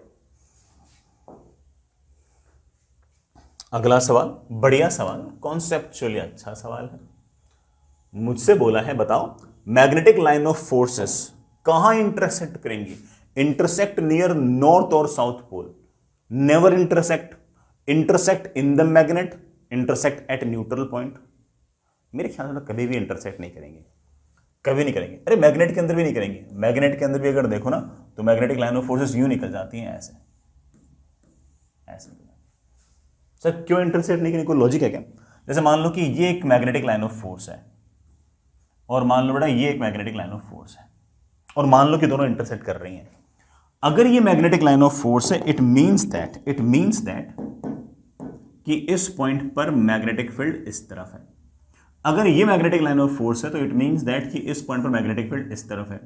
अगला सवाल बढ़िया सवाल, कॉन्सेप्चुअली अच्छा सवाल है। मुझसे बोला है बताओ मैग्नेटिक लाइन ऑफ फोर्सेस कहां इंटरसेक्ट करेंगी, इंटरसेक्ट नियर नॉर्थ और south pole, never intersect, intersect in the magnet, intersect at neutral point. मेरे ख्याल से कभी भी इंटरसेक्ट नहीं करेंगे, कभी नहीं करेंगे। अरे मैग्नेट के अंदर भी नहीं करेंगे, मैग्नेट के अंदर भी अगर देखो ना तो मैग्नेटिक लाइन ऑफ फोर्सेस यूं निकल जाती हैं ऐसे ऐसे। सर क्यों इंटरसेक्ट नहीं करेंगे, कोई लॉजिक है क्या? जैसे मान लो कि ये एक मैग्नेटिक लाइन ऑफ फोर्स है और मान लो बेटा ये एक मैग्नेटिक लाइन ऑफ फोर्स है, और मान लो कि दोनों इंटरसेक्ट कर रही हैं। अगर ये मैग्नेटिक लाइन ऑफ फोर्स है, इट मींस दैट कि इस पॉइंट पर मैग्नेटिक फील्ड इस तरफ है। अगर ये मैग्नेटिक लाइन ऑफ फोर्स है तो इट मींस दैट कि इस पॉइंट पर मैग्नेटिक फील्ड इस तरफ है।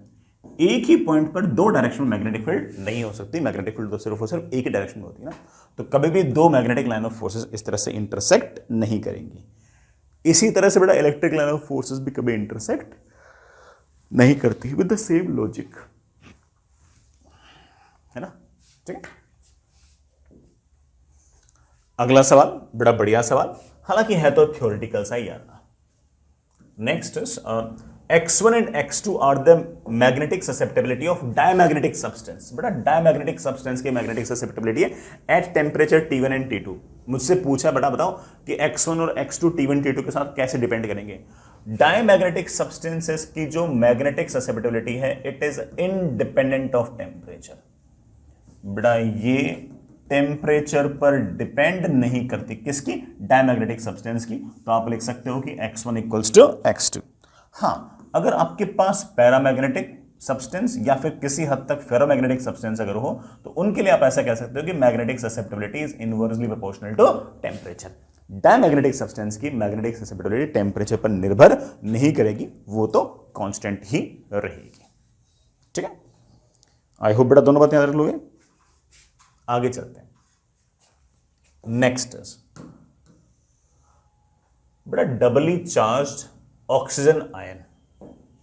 एक ही पॉइंट पर दो डायरेक्शन में मैग्नेटिक फील्ड नहीं हो सकती, मैग्नेटिक फील्ड तो सिर्फ और सिर्फ एक ही डायरेक्शन में होती है ना, तो कभी भी दो मैग्नेटिक लाइन ऑफ फोर्सेस इस तरह से इंटरसेक्ट नहीं करेंगी। इसी तरह से बेटा इलेक्ट्रिक लाइन ऑफ फोर्सेस भी कभी इंटरसेक्ट नहीं करती, विद द सेम लॉजिक, है ना? ठीक है, अगला सवाल बड़ा बढ़िया सवाल, हालांकि है तो थ्योरेटिकल सा ही यार। Next is x1 and x2 are the magnetic susceptibility of diamagnetic substance. बेटा डायमैग्नेटिक सब्सटेंस की मैग्नेटिक ससेप्टेबिलिटी है at temperature T1 and T2। मुझसे पूछा बेटा बताओ कि x1 और x2 T1 T2 के साथ कैसे डिपेंड करेंगे। डायमैग्नेटिक सब्सटेंसेस की जो मैग्नेटिक ससेप्टेबिलिटी है it is independent of temperature. बेटा ये टेम्परेचर पर डिपेंड नहीं करती, किसकी? डायमैग्नेटिक सब्सटेंस की। तो आप लिख सकते हो कि x1 इक्वल्स टू x2। हाँ, अगर आपके पास पैरामैग्नेटिक सब्सटेंस या फिर किसी हद तक फेरोमैग्नेटिक सब्सटेंस अगर हो, तो उनके लिए आप ऐसा कह सकते हो कि magnetic susceptibility is inversely proportional to temperature. Diamagnetic substance की मैग्नेटिक ससेप्टिबिलिटी टेम्परेचर पर निर्भर नहीं करेगी, वो तो कांस्टेंट ही रहेगी। ठीक है, आई होप बेटा दोनों बातें याद रख लोगे। आगे चलते हैं। नेक्स्ट बेटा डबली चार्ज्ड ऑक्सीजन आयन।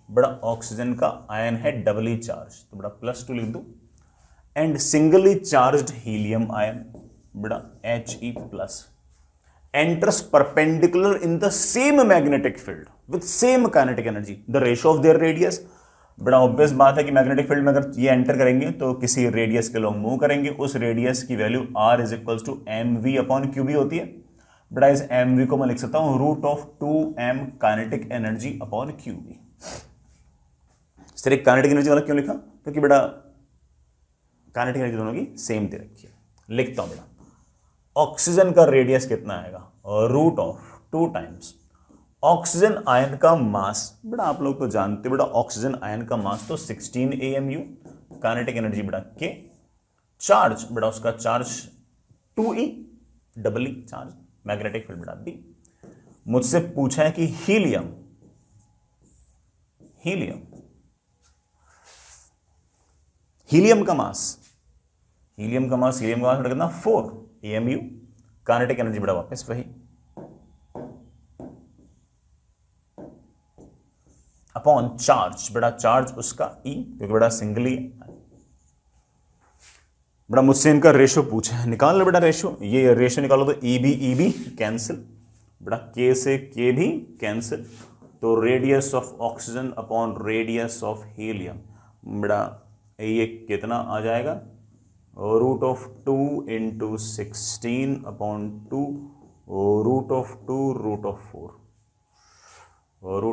बड़ा ऑक्सीजन का आयन है डबली चार्ज, तो बड़ा +2 लिख दो। And singly charged helium ion, बड़ा He+, enters perpendicular in the same magnetic field with same kinetic energy, the ratio of their radius। बड़ा ऑब्वियस बात है कि मैग्नेटिक फील्ड में अगर ये एंटर करेंगे तो किसी रेडियस के लॉन्ग मूव करेंगे, उस रेडियस की value R is equals to mv/qb होती है। बड़ा इस mv को मैं लिख सकता हूं √2m kinetic energy upon qb। सिर्फ काइनेटिक एनर्जी वाला क्यों लिखा? क्योंकि बेटा काइनेटिक एनर्जी दोनों की सेम दे रखी है। लिखता हूं बेटा, ऑक्सीजन का रेडियस कितना आएगा? √2 टाइम्स ऑक्सीजन आयन का मास। बेटा आप लोग तो जानते हो बेटा ऑक्सीजन आयन का मास तो 16 AMU, काइनेटिक एनर्जी बेटा K, चार्ज बेटा उसका charge 2E, doubly charge, magnetic field बेटा B। मुझसे पूछा है कि हीलियम का मास बेटा कितना? 4 AMU, काइनेटिक एनर्जी बेटा वापस वही अपॉन चार्ज, बेटा चार्ज उसका E, क्योंकि बेटा सिंगली बेटा मुझसे इनका रेशो पूछा है, निकाल लो बेटा रेशो। ये रेशो निकालो तो EB कैंसिल, बेटा K से K भी कैंसिल, तो radius of oxygen upon radius of helium, बेटा ये कितना आ जाएगा? √2 × 16 अपॉन 2, √2 √4 बेटा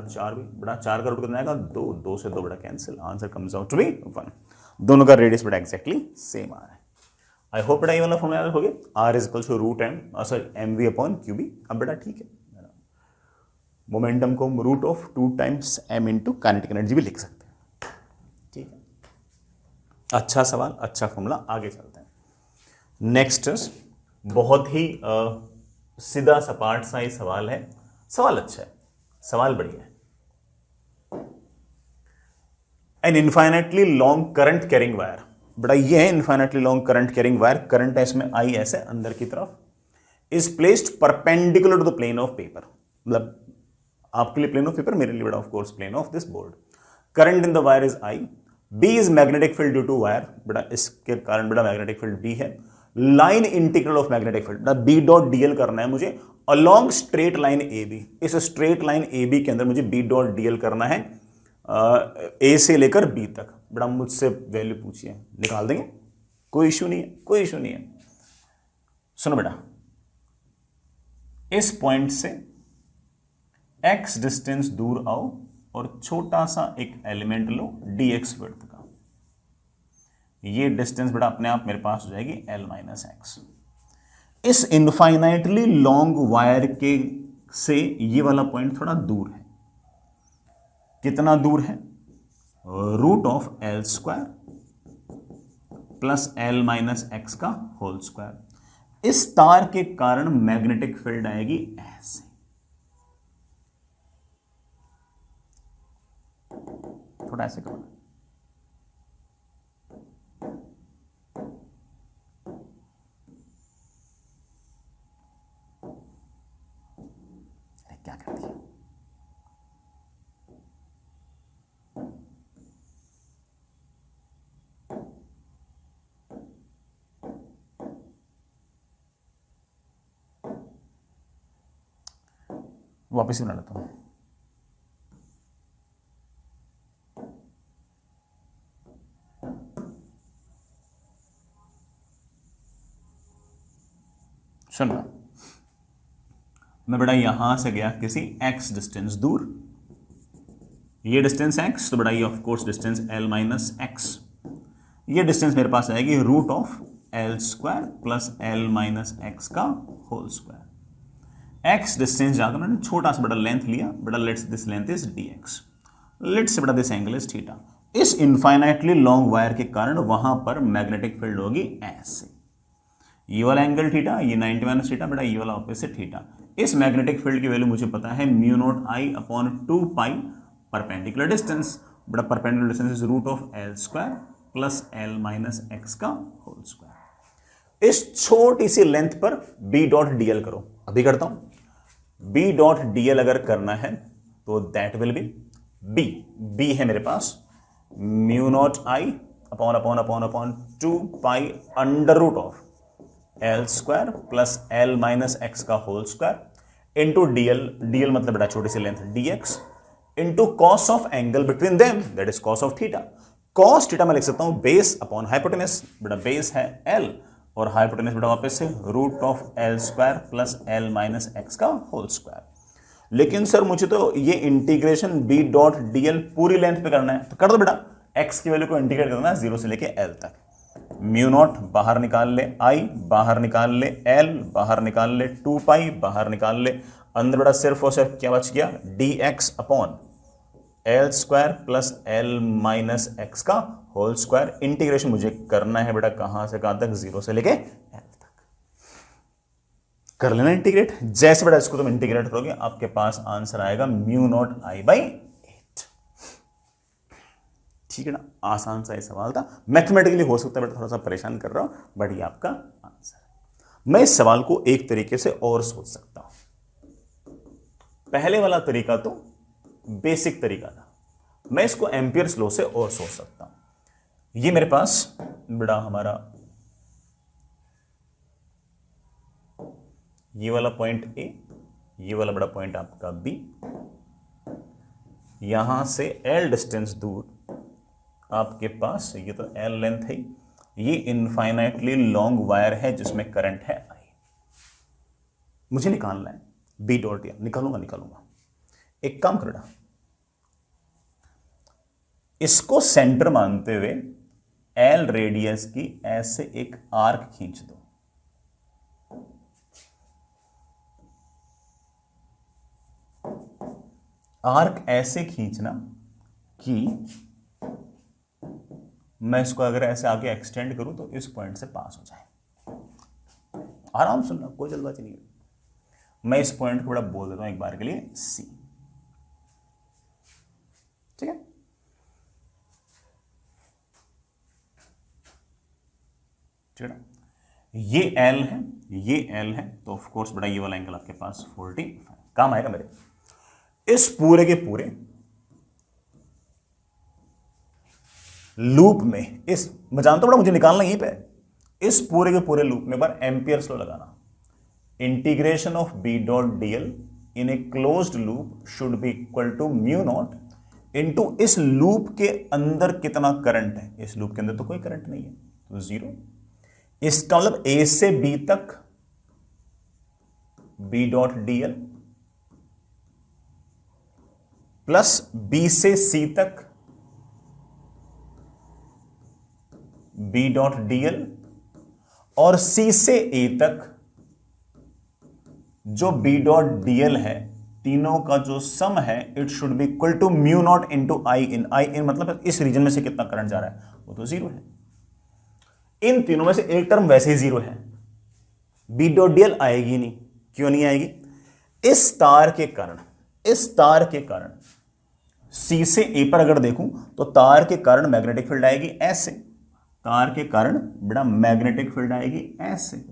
4 भी बेटा 4 का रूट कितना आएगा? 2 से 2 बेटा cancel, answer comes out to be 1। दोनों का रेडियस बेटा एक्जैक्टली सेम आ रहा है। आई होप बेटा ये वाला फॉर्मूला याद हो गया। R is equal to √mv/qb। अब बेटा ठीक है, मोमेंटम को √2 times m into kinetic energy भी लिख सकते हैं। ठीक है, अच्छा सवाल, अच्छा फॉर्मूला। आगे चलते हैं। नेक्स्ट बहुत ही सीधा सपाट सा ही सवाल है। सवाल अच्छा है, सवाल बढ़िया है। An infinitely long current carrying wire, बड़ा ये है infinitely long current carrying wire, current है इसमें I ऐसे अंदर की तरफ, is placed perpendicular to the plane of paper. मतलब आपके लिए प्लेन ऑफ पेपर, मेरे लिए बेटा of course plane of this board. Current in the wire is I, B is magnetic field due to wire, बेटा इसके कारण बेटा मैग्नेटिक फील्ड B है। Line integral of magnetic field, बेटा B.dl करना है मुझे अलोंग स्ट्रेट लाइन AB। इस स्ट्रेट लाइन AB के अंदर मुझे B.dl करना है A से लेकर B तक। बेटा मुझसे वैल्यू पूछिए, निकाल देंगे, कोई इश्यू नहीं है, कोई इश्यू नहीं है। सुनो बेटा, इस पॉइंट से x डिस्टेंस दूर आओ और छोटा सा एक एलिमेंट लो dx विड्थ का। ये डिस्टेंस बेटा अपने आप मेरे पास हो जाएगी L - x। इस इनफाइनाइटली लॉन्ग वायर के से ये वाला पॉइंट थोड़ा दूर है। कितना दूर है? √L² प्लस L - x का होल स्क्वायर। इस तार के कारण मैग्नेटिक फील्ड आएगी ऐसे, थोड़ा ऐसे करो। क्या कर दिया? वापस ही बना लेता हूं। सुनना, मैं बेटा यहां से गया किसी x डिस्टेंस दूर, ये डिस्टेंस x, तो बेटा ये of course distance L - x। ये डिस्टेंस मेरे पास आएगी root of L square plus L minus X का होल स्क्वायर। एक्स डिस्टेंस जाकर मैंने छोटा सा बड़ा लेंथ लिया, बड़ा let's this length is D X, let's say बड़ा दिस एंगल इज थीटा। इस इनफाइनाइटली लॉन्ग वायर के कारण वहां पर मैग्नेटिक फील्ड होगी ऐसे, ये वाला एंगल थीटा, ये 90 माइनस थीटा, बड़ा ये वाला ऑपोजिट थीटा। इस मैग्नेटिक फील्ड की वैल्यू मुझे पता है mu not I upon 2 pi perpendicular distance, बड़ा perpendicular distance is root of L square plus L minus X का होल स्क्वायर। इस छोटी सी लेंथ पर बी डॉट डीएल करो, अभी करता हूं। बी डॉट डीएल अगर करना है तो दैट विल बी बी है मेरे पास mu not I upon upon upon upon 2 pi under root of L square plus L minus X का whole square into DL, DL मतलब बड़ा छोटी सी length DX, into cos of angle between them that is cos of theta. Cos theta मैं लिख सकता हूं बेस अपॉन हाइपोटेनस, बड़ा बेस है एल और हाइपोटेनस बड़ा वापस से root of L square plus L minus X का होल स्क्वायर। लेकिन सर मुझे तो ये इंटीग्रेशन बी डॉट डीएल पूरी लेंथ पे करना है, तो कर दो बेटा। एक्स की वैल्यू को इंटीग्रेट करना है 0 से लेके एल तक। म्यू नॉट बाहर निकाल ले, आई बाहर निकाल ले, एल बाहर निकाल ले, 2 पाई बाहर निकाल ले, अंदर बड़ा सिर्फ और सिर्फ क्या बच गया D x upon L square plus L minus X का होल स्क्वायर। इंटीग्रेशन मुझे करना है बेटा कहां से कहां तक, 0 से लेके एल तक। कर लेना इंटीग्रेट, जैसे बेटा इसको तुम इंटीग्रेट करोगे आपके पास आंसर आएगा म्यू नॉट आई बाई 8। ठीक है ना, आसान सा ये सवाल था। मैथमेटिकली हो सकता है बेटा थोड़ा सा परेशान कर रहा हूं, बट ये आपका आंसर है। मैं इस सवाल को एक तरीके से और सोच सकता हूं। पहले वाला तरीका तो बेसिक तरीका था, मैं इसको एम्पियर्स लॉ से और सोच सकता हूं। ये मेरे पास बड़ा हमारा ये वाला पॉइंट ए, ये वाला बड़ा पॉइंट आपका बी, यहां से एल डिस्टेंस दूर आपके पास ये तो एल लेंथ है, ये इनफाइनाइटली लॉन्ग वायर है जिसमें करंट है आई। मुझे निकालना है बी डॉट या निकालूंगा। एक काम करना, इसको सेंटर मानते हुए एल रेडियस की ऐसे एक आर्क खींच दो। आर्क ऐसे खींचना कि मैं इसको अगर ऐसे आगे एक्सटेंड करूं तो इस पॉइंट से पास हो जाए। आराम सुनना, कोई जल्दबाजी नहीं है। मैं इस पॉइंट को बड़ा बोल देता हूं एक बार के लिए सी, ठीक है। ठीक है, ये एल है, ये एल है, तो ऑफ कोर्स बड़ा ये वाला एंगल आपके पास 45 काम आएगा मेरे। इस पूरे के पूरे लूप में, इस मैं जानता हूं मुझे निकालना यहीं पे, इस पूरे के पूरे लूप में बार एम्पियर्स लॉ लगाना। Integration of B dot DL in a closed loop should be equal to mu not into इस लूप के अंदर कितना करंट है। इस लूप के अंदर तो कोई करंट नहीं है, तो 0। इसका मतलब ए से बी तक B dot DL plus B से सी तक बी डॉट डीएल और सी से ए तक जो बी डॉट डीएल है, तीनों का जो सम है it should be equal to mu not into I in. I in मतलब इस रीजन में से कितना करंट जा रहा है वो तो 0 है। इन तीनों में से एक टर्म वैसे ही 0 है, बी डॉट डीएल आएगी नहीं। क्यों नहीं आएगी? इस तार के कारण सी से ए पर अगर देखूं तो तार के कारण मैग्नेटिक फील्ड आएगी ऐसे, तार के कारण बड़ा मैग्नेटिक फील्ड आएगी ऐसे,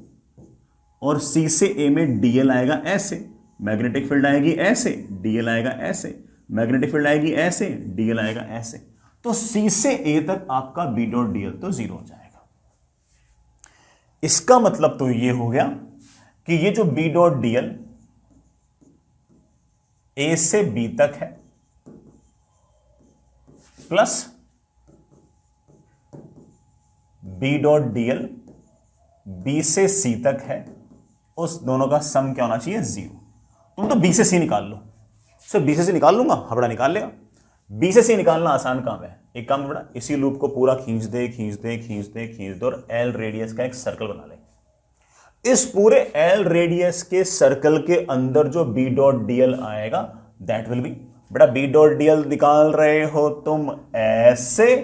और सी से ए में डीएल आएगा ऐसे, मैग्नेटिक फील्ड आएगी ऐसे, डीएल आएगा ऐसे, मैग्नेटिक फील्ड आएगी ऐसे, डीएल आएगा ऐसे। तो सी से ए तक आपका बी डॉट डीएल तो 0 हो जाएगा। इसका मतलब तो ये हो गया कि ये जो बी डॉट डीएल ए से बी तक है plus B dot DL B से सी तक है, उस दोनों का सम क्या होना चाहिए? 0। तुम तो बी से सी निकाल लो, सिर्फ बी से सी निकाल लूंगा, हबड़ा निकाल लेगा। बी से सी निकालना आसान काम है। एक काम बड़ा, इसी लूप को पूरा खींच दे खींच दे खींच दे खींच दे और एल रेडियस का एक सर्कल बना ले। इस पूरे एल रेडियस के सर्कल के अंदर जो बी डॉट डीएल आएगा दैट विल बी, बेटा बी डॉट डीएल निकाल रहे हो तुम, ऐसे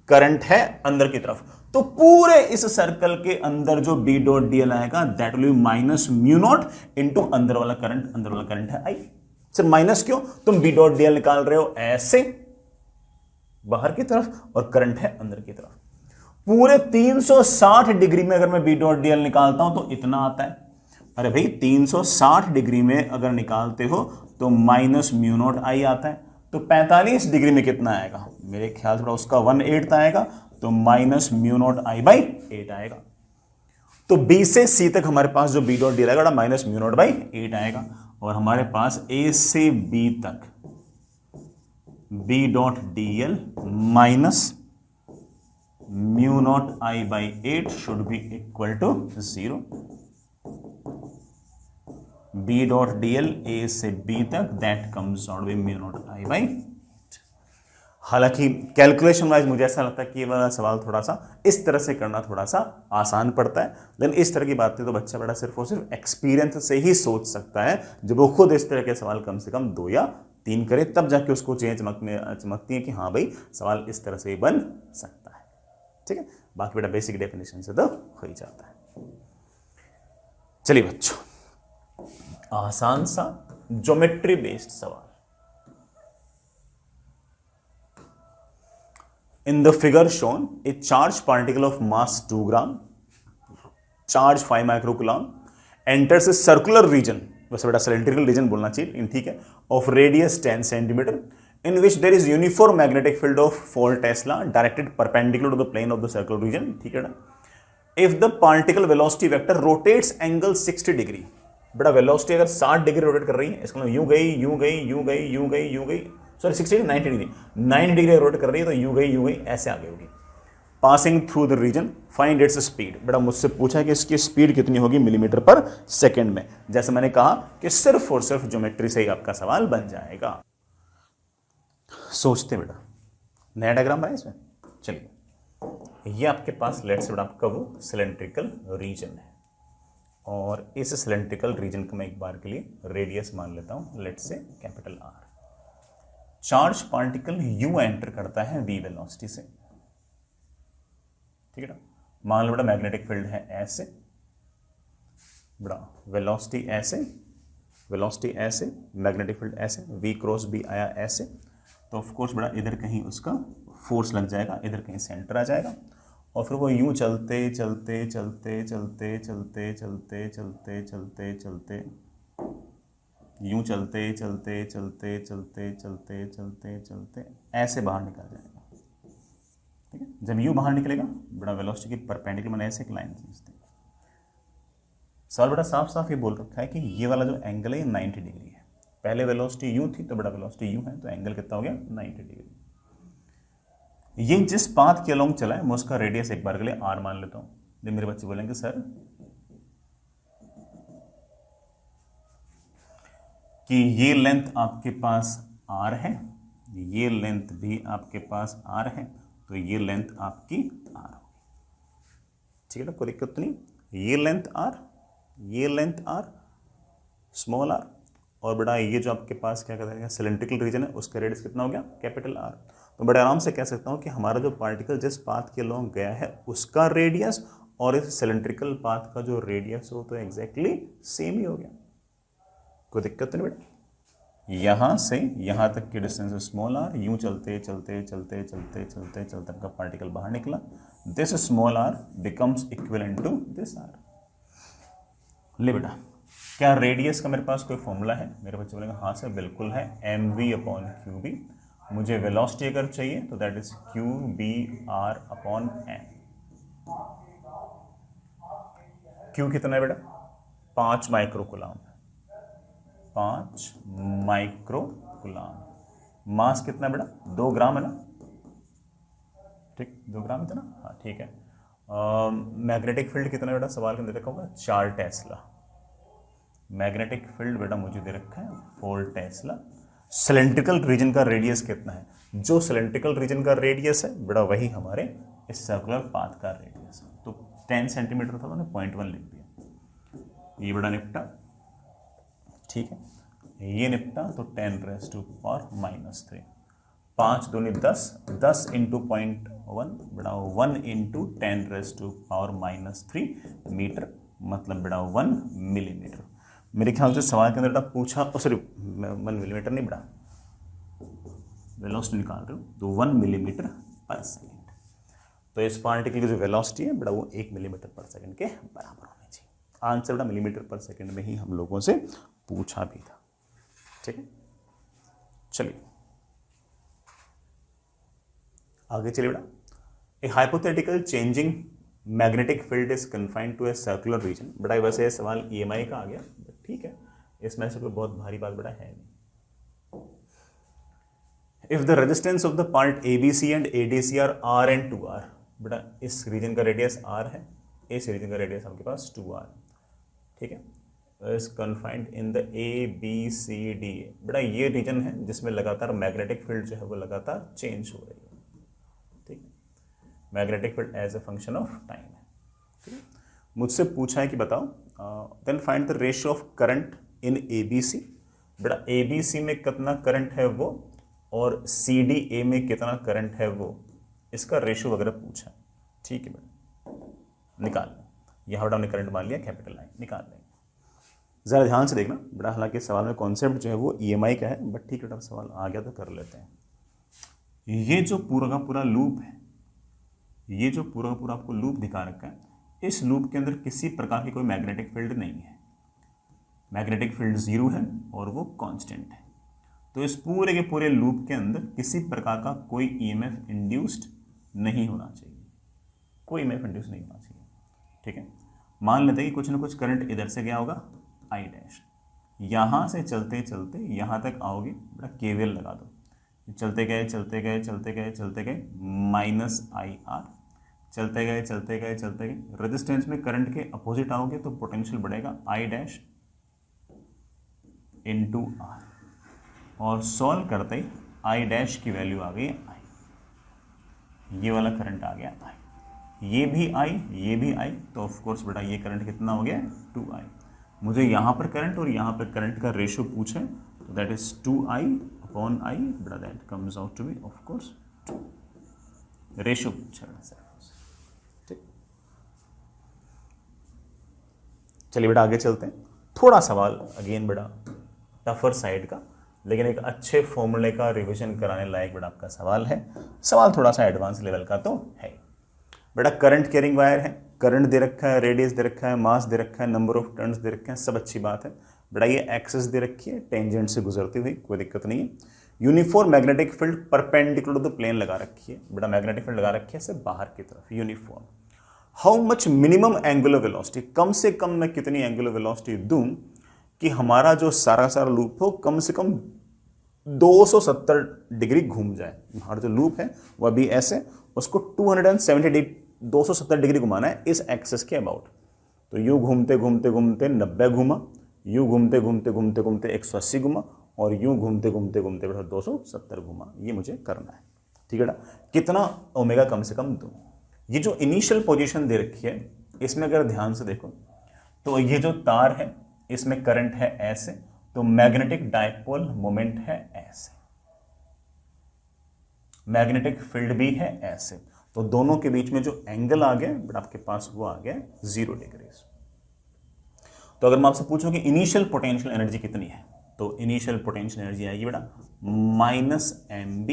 करंट है अंदर की तरफ, तो पूरे इस सर्कल के अंदर जो बी डॉट डीएल आएगा that will be minus mu not into अंदर वाला करंट है आई। सिर्फ माइनस क्यों, तुम बी डॉट डीएल निकाल रहे हो ऐसे बाहर की तरफ और करंट है अंदर की तरफ। पूरे 360 डिग्री में अगर मैं बी डॉट डीएल निकालता हूं तो इतना आता है। अरे भाई 360 डिग्री में अगर निकालते हो तो माइनस म्यू नॉट आई आता है। तो 45 डिग्री में कितना आएगा, मेरे ख्याल से उसका 1/8 आएगा, तो minus mu not I by 8 आएगा। तो बी से सी तक हमारे पास जो बी डॉट डी आएगा माइनस म्यू नॉट बाई 8 आएगा। और हमारे पास ए से बी तक B dot D L minus mu not I by 8 should be equal to 0। B dot D L A से बी तक that comes out with mu not I by. हालांकि कैलकुलेशन वाइज मुझे ऐसा लगता है कि ये वाला सवाल थोड़ा सा इस तरह से करना थोड़ा सा आसान पड़ता है, लेकिन इस तरह की बातें तो बच्चा बड़ा सिर्फ और सिर्फ एक्सपीरियंस से ही सोच सकता है। जब वो खुद इस तरह के सवाल कम से कम 2 या 3 करे तब जाके उसको चेंज चमकती है कि हाँ भाई सवाल इस तरह से ही बन सकता है। ठीक है, बाकी बेटा बेसिक डेफिनेशन से तो हो ही जाता है। चलिए बच्चों, आसान सा ज्योमेट्री बेस्ड सवाल। In the figure shown, a charged particle of mass 2 gram, charge 5 microcoulomb, enters a circular region, वैसे बेटा cylindrical region बोलना चाहिए, ठीक है, of radius 10 centimeter, in which there is uniform magnetic field of 4 Tesla directed perpendicular to the plane of the circular region, ठीक है ना। If the particle velocity vector rotates angle 60 degree, बेटा वेलोसिटी अगर 60 डिग्री रोटेट कर रही है, इसका मतलब यूं गई यूं गई यूं गई यूं गई यूं गई, सॉरी 60 90 डिग्री 90 डिग्री रोटेट कर रही है तो यूं गई ऐसे आगे होगी। Passing through the region find its speed, बेटा मुझसे पूछा है कि इसकी स्पीड कितनी होगी मिलीमीटर पर सेकेंड में। जैसे मैंने कहा कि सिर्फ और सिर्फ ज्योमेट्री से ही आपका सवाल बन जाएगा। सोचते बेटा नया डायग्राम बनाए इसमें। चलिए, ये आपके पास लेट्स से बेटा आपका वो सिलेंड्रिकल रीजन है और इस सिलेंड्रिकल रीजन को मैं एक बार के लिए रेडियस मान लेता हूं, let's say capital R. Charge particle you enter करता है वी वेलोसिटी से, ठीक है ना। मान लो बेटा मैग्नेटिक फील्ड है ऐसे, बड़ा वेलोसिटी ऐसे मैग्नेटिक फील्ड ऐसे, वी क्रॉस बी आया ऐसे, तो ऑफ कोर्स बेटा इधर कहीं उसका फोर्स लग जाएगा, इधर कहीं सेंटर आ जाएगा और फिर वो यूं चलते चलते चलते चलते चलते चलते चलते चलते चलते यूं चलते चलते चलते चलते चलते चलते चलते ऐसे बाहर निकल जाएगा, ठीक है। जब यूं बाहर निकलेगा बड़ा वेलोसिटी की परपेंडिकुलर मैंने ऐसे एक लाइन खींचते, सवाल बड़ा साफ साफ ये बोल रखा है कि ये वाला जो एंगल है 90 डिग्री है। पहले वेलोसिटी यूं थी तो बड़ा वेलोसिटी यूं है, तो एंगल कितना हो गया 90 डिग्री। ये जिस पाथ के अलोंग चला है मैं उसका रेडियस एक बार के लिए आर मान लेता हूं। जब मेरे बच्चे बोलेंगे सर कि ये लेंथ आपके पास आर है, ये लेंथ भी आपके पास आर है, तो ये लेंथ आपकी आर होगी, ठीक है ना, कोई दिक्कत नहीं। ये लेंथ आर स्मॉल आर और बड़ा ये जो आपके पास क्या कहते हैं सिलेंड्रिकल रीजन है उसका रेडियस कितना हो गया कैपिटल आर। तो बड़े आराम से कह सकता हूं कि हमारा जो पार्टिकल जिस पाथ के अलोंग गया है उसका रेडियस और इस सिलेंड्रिकल पाथ का जो रेडियस हो तो एग्जैक्टली सेम ही हो गया, कोई दिक्कत नहीं बेटा। यहां से यहां तक की डिस्टेंस स्मॉल आर, यूं चलते चलते चलते चलते चलते चलते आपका पार्टिकल बाहर निकला, this small R becomes equivalent to this R. ले बेटा क्या रेडियस का मेरे पास कोई फॉर्मूला है? मेरे बच्चे बोलेंगे हाँ सर बिल्कुल है, mv/qb। मुझे वेलोसिटी अगर चाहिए तो दैट इज qbr/m। क्यू कितना है बेटा 5 माइक्रोकूलम, 5 माइक्रोकूलम। मास कितना है बेटा 2 ग्राम है ना, ठीक 2 ग्राम था ना, हाँ ठीक है। मैग्नेटिक फील्ड कितना बेटा सवाल के अंदर रखा होगा 4 टेस्ला। मैग्नेटिक फील्ड बेटा मुझे दे रखा है 4 टेस्ला। सिलेंड्रिकल रीजन का रेडियस कितना है जो सिलेंड्रिकल रीजन का रेडियस है बेटा वही हमारे इस सर्कुलर पाथ का रेडियस है। तो 10 सेंटीमीटर था, मैंने 0.1 लिख दिया। ये बड़ा निपटा, ठीक है, ये निपटा तो 10⁻⁻3, 5 दूनी 10, 10 इंटू 0.1 बेटा 1 इंटू 10⁻⁻3 मीटर, मतलब बेटा 1 मिलीमीटर। मेरे ख्याल से सवाल के अंदर बेटा पूछा, सॉरी 1 मिलीमीटर नहीं बेटा, वेलोसिटी निकाल रहे हो तो 1 मिलीमीटर पर सेकेंड। तो इस पार्टिकल की जो वेलोसिटी है बेटा वो 1 मिलीमीटर पर सेकेंड के बराबर होनी चाहिए। आंसर बेटा मिलीमीटर पर सेकेंड में ही हम लोगों से पूछा भी था, ठीक है। चलिए आगे चलिए बेटा। A hypothetical changing magnetic field is confined to a circular region. बेटा वैसे सवाल EMI का आ गया, ठीक है, इसमें से कोई बहुत भारी बात बेटा है नहीं। If the resistance of the part ABC and ADC are R and 2R, बेटा इस रीजन का रेडियस R है, इस रीजन का रेडियस आपके पास 2R, ठीक है, is confined in the ABCD। बेटा ये रीजन है जिसमें लगातार मैग्नेटिक फील्ड जो है वो लगातार चेंज हो रही है, ठीक है, magnetic field as a function of time है, ठीक है। मुझसे पूछा है कि बताओ then find the ratio of current in ABC। बेटा ABC में कितना करंट है वो और CDA में कितना करंट है वो, इसका रेशियो वगैरह पूछा, ठीक है बेटा, निकाल लें। यहाँ बेटा हमने करंट मान लिया कैपिटल I, निकाल लेंगे। ज़रा ध्यान से देखना बेटा, हालांकि सवाल में कॉन्सेप्ट जो है वो EMI का है, बट ठीक है बेटा सवाल आ गया तो कर लेते हैं। ये जो पूरा का पूरा लूप है, ये जो पूरा का पूरा आपको लूप दिखा रखा है, इस लूप के अंदर किसी प्रकार की कोई मैग्नेटिक फील्ड नहीं है, मैग्नेटिक फील्ड 0 है और वो कांस्टेंट है। तो इस पूरे के पूरे लूप के अंदर किसी प्रकार का कोई EMF इंड्यूस्ड नहीं होना चाहिए, कोई EMF इंड्यूस नहीं होना चाहिए, ठीक है। मान लेते हैं कि कुछ ना कुछ करंट इधर से गया होगा I डैश, यहाँ से चलते चलते यहाँ तक आओगे बेटा KVL लगा दो, चलते गए चलते गए चलते गए चलते गए -IR, चलते गए चलते गए चलते गए, रेजिस्टेंस में करंट के अपोजिट आओगे तो पोटेंशियल बढ़ेगा I डैश इंटू R, और सॉल्व करते ही I डैश की वैल्यू आ गई I, ये वाला करंट आ गया I, ये भी I, ये भी I, तो ऑफ कोर्स बेटा ये करंट कितना हो गया 2I। मुझे यहाँ पर करंट और यहाँ पर करंट का रेशियो पूछे तो that is 2I upon I, बेटा that comes out to be of course 2, ratio पूछा बेटा सर, ठीक। चलिए बेटा आगे चलते हैं। थोड़ा सवाल अगेन बेटा टफर साइड का, लेकिन एक अच्छे फॉर्मूले का रिवीजन कराने लायक बेटा आपका सवाल है। सवाल थोड़ा सा एडवांस लेवल का तो है बेटा। करंट कैरिंग वायर है, करंट दे रखा है, रेडियस दे रखा है, मास दे रखा है, नंबर ऑफ टर्न्स दे रखे हैं, सब अच्छी बात है बेटा। ये एक्सिस दे रखी है टेंजेंट से गुजरती हुई, कोई दिक्कत नहीं है। Uniform magnetic field perpendicular to the plane लगा रखी है बेटा, मैग्नेटिक फील्ड लगा रखी है से बाहर की तरफ uniform. How much minimum angular velocity, कम से कम मैं कितनी एंगुलर वेलोसिटी दूं कि हमारा जो सारा लूप हो कम से कम 270 डिग्री घूम जाए। हमारा जो लूप है वह भी ऐसे, उसको 270 डिग्री घुमाना है इस एक्सेस के अबाउट। तो यूँ घूमते घूमते घूमते 90 घूमा, यूँ घूमते घूमते घूमते घूमते 180 घूमा, और यूँ घूमते घूमते घूमते बेटा 270 घूमा। ये मुझे करना है, ठीक है बेटा। कितना ओमेगा कम से कम दूँ। ये जो इनिशियल पोजीशन दे रखी है इसमें अगर ध्यान से देखो तो ये जो तार है इसमें करंट है ऐसे, तो मैग्नेटिक डायपोल मोमेंट है ऐसे, मैग्नेटिक फील्ड भी है ऐसे, तो दोनों के बीच में जो एंगल आ गया बट आपके पास वो आ गया 0 डिग्री। तो अगर मैं आपसे पूछूं कि इनिशियल पोटेंशियल एनर्जी कितनी है, तो इनिशियल पोटेंशियल एनर्जी आएगी बेटा -mb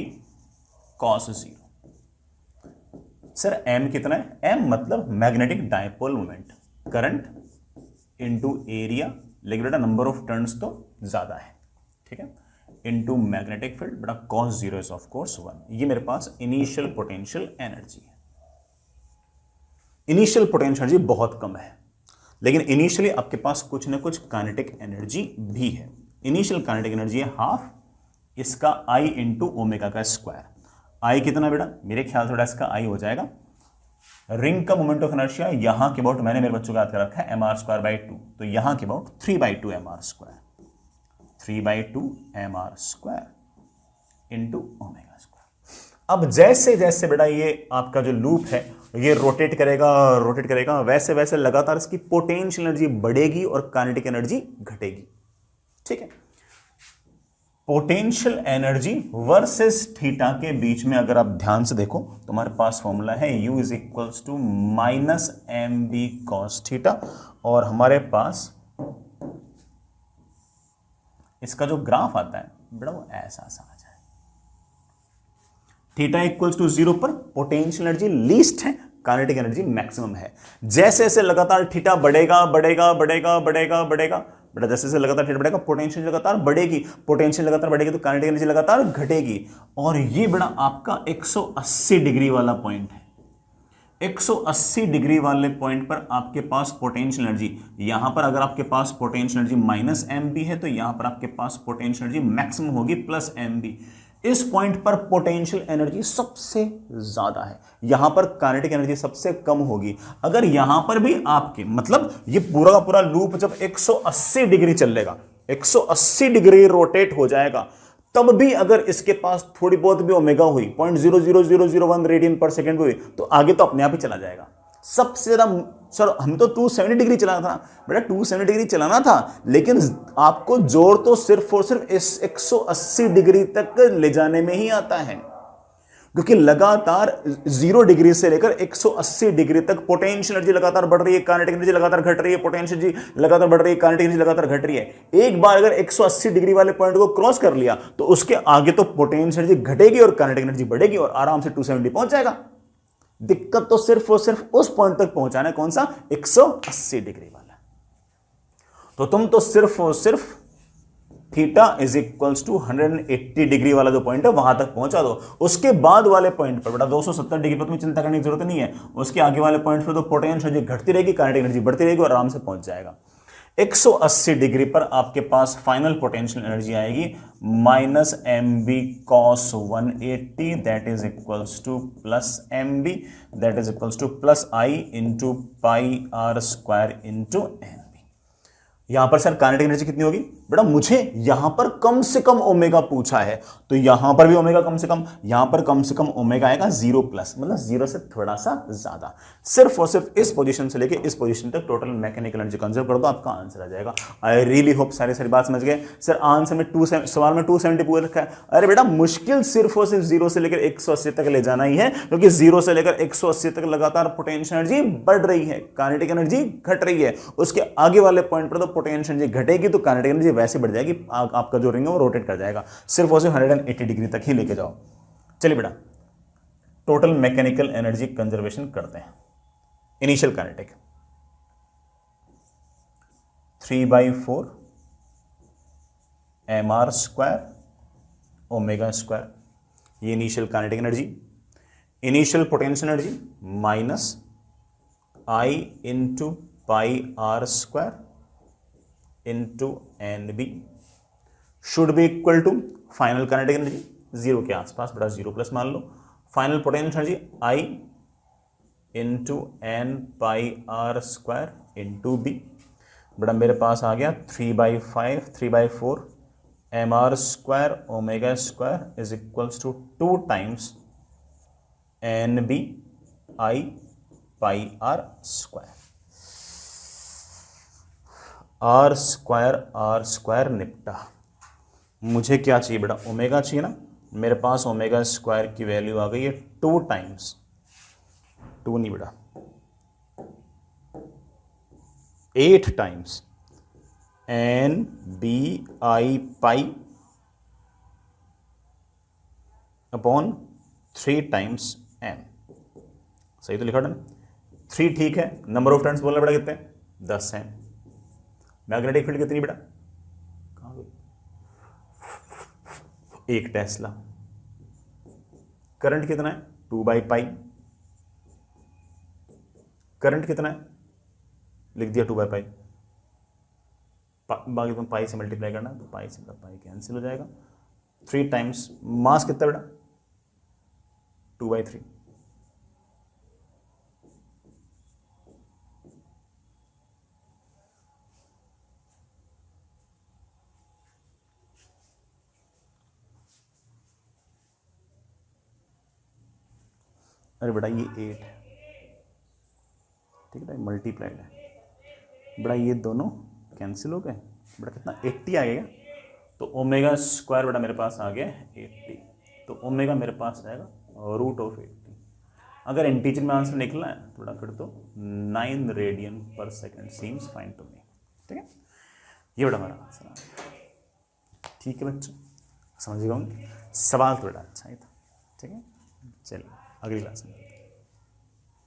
cos 0। सर m कितना है? m मतलब magnetic dipole moment, current into area, लेकिन बेटा नंबर ऑफ टर्न्स तो ज्यादा है, ठीक है, इनटू मैग्नेटिक फील्ड बेटा cos 0 इज ऑफ कोर्स 1। ये मेरे पास इनिशियल पोटेंशियल एनर्जी है। इनिशियल पोटेंशियल एनर्जी बहुत कम है, लेकिन इनिशियली आपके पास कुछ ना कुछ काइनेटिक एनर्जी भी है। इनिशियल काइनेटिक एनर्जी है हाफ इसका I इंटू ओमेगा का स्क्वायर। I कितना बेटा? मेरे ख्याल से इसका I हो जाएगा रिंग का मोमेंट ऑफ इनर्शिया यहां के अबाउट, मैंने मेरे बच्चों का याद कर रखा है mr²/2, तो यहां के about 3/2 mr² 3/2 mr² into omega square. अब जैसे जैसे बेटा ये आपका जो लूप है ये रोटेट करेगा, वैसे वैसे लगातार इसकी पोटेंशियल एनर्जी बढ़ेगी और काइनेटिक एनर्जी घटेगी। ठीक है, पोटेंशियल एनर्जी वर्सेस थीटा के बीच में अगर आप ध्यान से देखो तो हमारे पास फॉर्मूला है U is equals to minus M B cos theta, और हमारे पास इसका जो ग्राफ आता है बेटा वो ऐसा सा आ जाए। थीटा इक्वल्स टू 0 पर पोटेंशियल एनर्जी लीस्ट है, काइनेटिक एनर्जी मैक्सिमम है। जैसे जैसे लगातार थीटा बढ़ेगा बढ़ेगा बढ़ेगा बढ़ेगा बढ़ेगा बेटा, जैसे जैसे लगातार थीटा बढ़ेगा पोटेंशियल लगातार बढ़ेगी, पोटेंशियल लगातार बढ़ेगी तो काइनेटिक एनर्जी लगातार घटेगी। और ये बेटा आपका 180 डिग्री वाला पॉइंट है। 180 डिग्री वाले पॉइंट पर आपके पास पोटेंशियल एनर्जी, यहां पर अगर आपके पास potential energy minus M B है तो यहां पर आपके पास पोटेंशियल एनर्जी मैक्सिमम होगी प्लस एम बी। इस पॉइंट पर पोटेंशियल एनर्जी सबसे ज्यादा है, यहां पर काइनेटिक एनर्जी सबसे कम होगी। अगर यहां पर भी आपके मतलब ये पूरा का पूरा लूप जब 180 डिग्री चलेगा, 180 डिग्री रोटेट हो जाएगा, तब भी अगर इसके पास थोड़ी बहुत भी ओमेगा हुई 0.00001 रेडियन पर सेकेंड हुई तो आगे तो अपने आप ही चला जाएगा। सबसे ज्यादा सर हम तो 270 डिग्री चलाना था बेटा, 270 डिग्री चलाना था, लेकिन आपको जोर तो सिर्फ और सिर्फ इस 180 डिग्री तक ले जाने में ही आता है, क्योंकि लगातार 0 डिग्री से लेकर 180 डिग्री तक पोटेंशियल एनर्जी लगातार बढ़ रही है, काइनेटिक एनर्जी लगातार घट रही है, पोटेंशियल एनर्जी लगातार बढ़ रही है, काइनेटिक एनर्जी लगातार घट रही है। एक बार अगर 180 डिग्री वाले पॉइंट को क्रॉस कर लिया तो उसके आगे तो पोटेंशियल एनर्जी घटेगी और काइनेटिक एनर्जी बढ़ेगी और आराम से 270 पहुंच जाएगा। दिक्कत तो सिर्फ और सिर्फ उस पॉइंट तक पहुंचाना है, कौन सा, 180 डिग्री वाला। तो तुम तो सिर्फ और सिर्फ theta is equals to 180 degree वाला जो पॉइंट है वहां तक पहुंचा दो। उसके बाद वाले पॉइंट पर बेटा 270 डिग्री पर तुम्हें चिंता करने की जरूरत नहीं है, उसके आगे वाले पॉइंट पर तो पोटेंशियल एनर्जी घटती रहेगी, काइनेटिक एनर्जी बढ़ती रहेगी और आराम से पहुंच जाएगा। 180 डिग्री पर आपके पास फाइनल पोटेंशियल एनर्जी आएगी minus M B cos 180, that is equals to plus M B, that is equals to plus I into pi R square into M. यहां पर सर काइनेटिक एनर्जी कितनी होगी बेटा, मुझे यहां पर कम से कम ओमेगा पूछा है तो यहां पर भी ओमेगा कम से कम, यहां पर कम से कम ओमेगा आएगा 0 प्लस, मतलब 0 से थोड़ा सा ज्यादा। सिर्फ और सिर्फ इस पोजीशन से लेके इस पोजीशन तक टोटल मैकेनिकल एनर्जी कंजर्व कर दो, आपका आंसर आ जाएगा। आई रियली होप सारी बात समझ गए। सर आंसर में सवाल में 270 पूरा रखा है। अरे बेटा मुश्किल सिर्फ और सिर्फ 0 से लेकर 180 तक ले जाना ही है, क्योंकि 0 से लेकर 180 तक लगातार पोटेंशियल एनर्जी बढ़ रही है, काइनेटिक एनर्जी घट रही है। उसके आगे वाले पॉइंट पर तो पोटेंशियल एनर्जी घटेगी तो काइनेटिक एनर्जी वैसे बढ़ जाएगी, आपका जो रिंग है वो रोटेट कर जाएगा। सिर्फ और सिर्फ 180 डिग्री तक ही लेके जाओ। चलिए बेटा टोटल मैकेनिकल एनर्जी कंजर्वेशन करते हैं। Initial kinetic 3/4 mr square omega square, ये initial kinetic energy. Initial potential energy minus I into pi R square into N B should be equal to final kinetic energy 0 के आसपास, बेटा 0 प्लस मान लो, final potential energy I into N pi R square into B. बेटा मेरे पास आ गया 3/4 M R square omega square is equals to 2 times N B I pi R square. R square निपटा। मुझे क्या चाहिए बेटा, ओमेगा चाहिए ना, मेरे पास ओमेगा स्क्वायर की वैल्यू आ गई है 2 टाइम्स, 2 नहीं बेटा 8 times N B I pi upon 3 times M. सही तो लिखा ना, 3 ठीक है। नंबर ऑफ टर्न्स बोलना बेटा कितने, 10 है। मैग्नेटिक फील्ड कितनी बेटा, कहां गई, 1 टेस्ला। करंट कितना है, 2/पाई। करंट कितना है, लिख दिया 2/पाई। बाकी तुम पाई से मल्टीप्लाई करना, तो पाई से पाई कैंसिल हो जाएगा। 3 टाइम्स मास कितना बेटा, 2/3। अरे बेटा ये 8 है, ठीक है, मल्टीप्लाइड है बेटा, ये दोनों कैंसिल हो गए बेटा, कितना 80 आ गया। तो ओमेगा स्क्वायर बेटा मेरे पास आ गया 80, तो ओमेगा मेरे पास आएगा √80। अगर इंटीजर में आंसर निकलना है तो बेटा फिर तो 9 radian per second seems fine to me, ठीक है, ये बेटा हमारा आंसर आ गया। ठीक है बच्चों, समझ गए होंगे, सवाल तो बेटा अच्छा ही था, ठीक है। चलिए अगली क्लास में।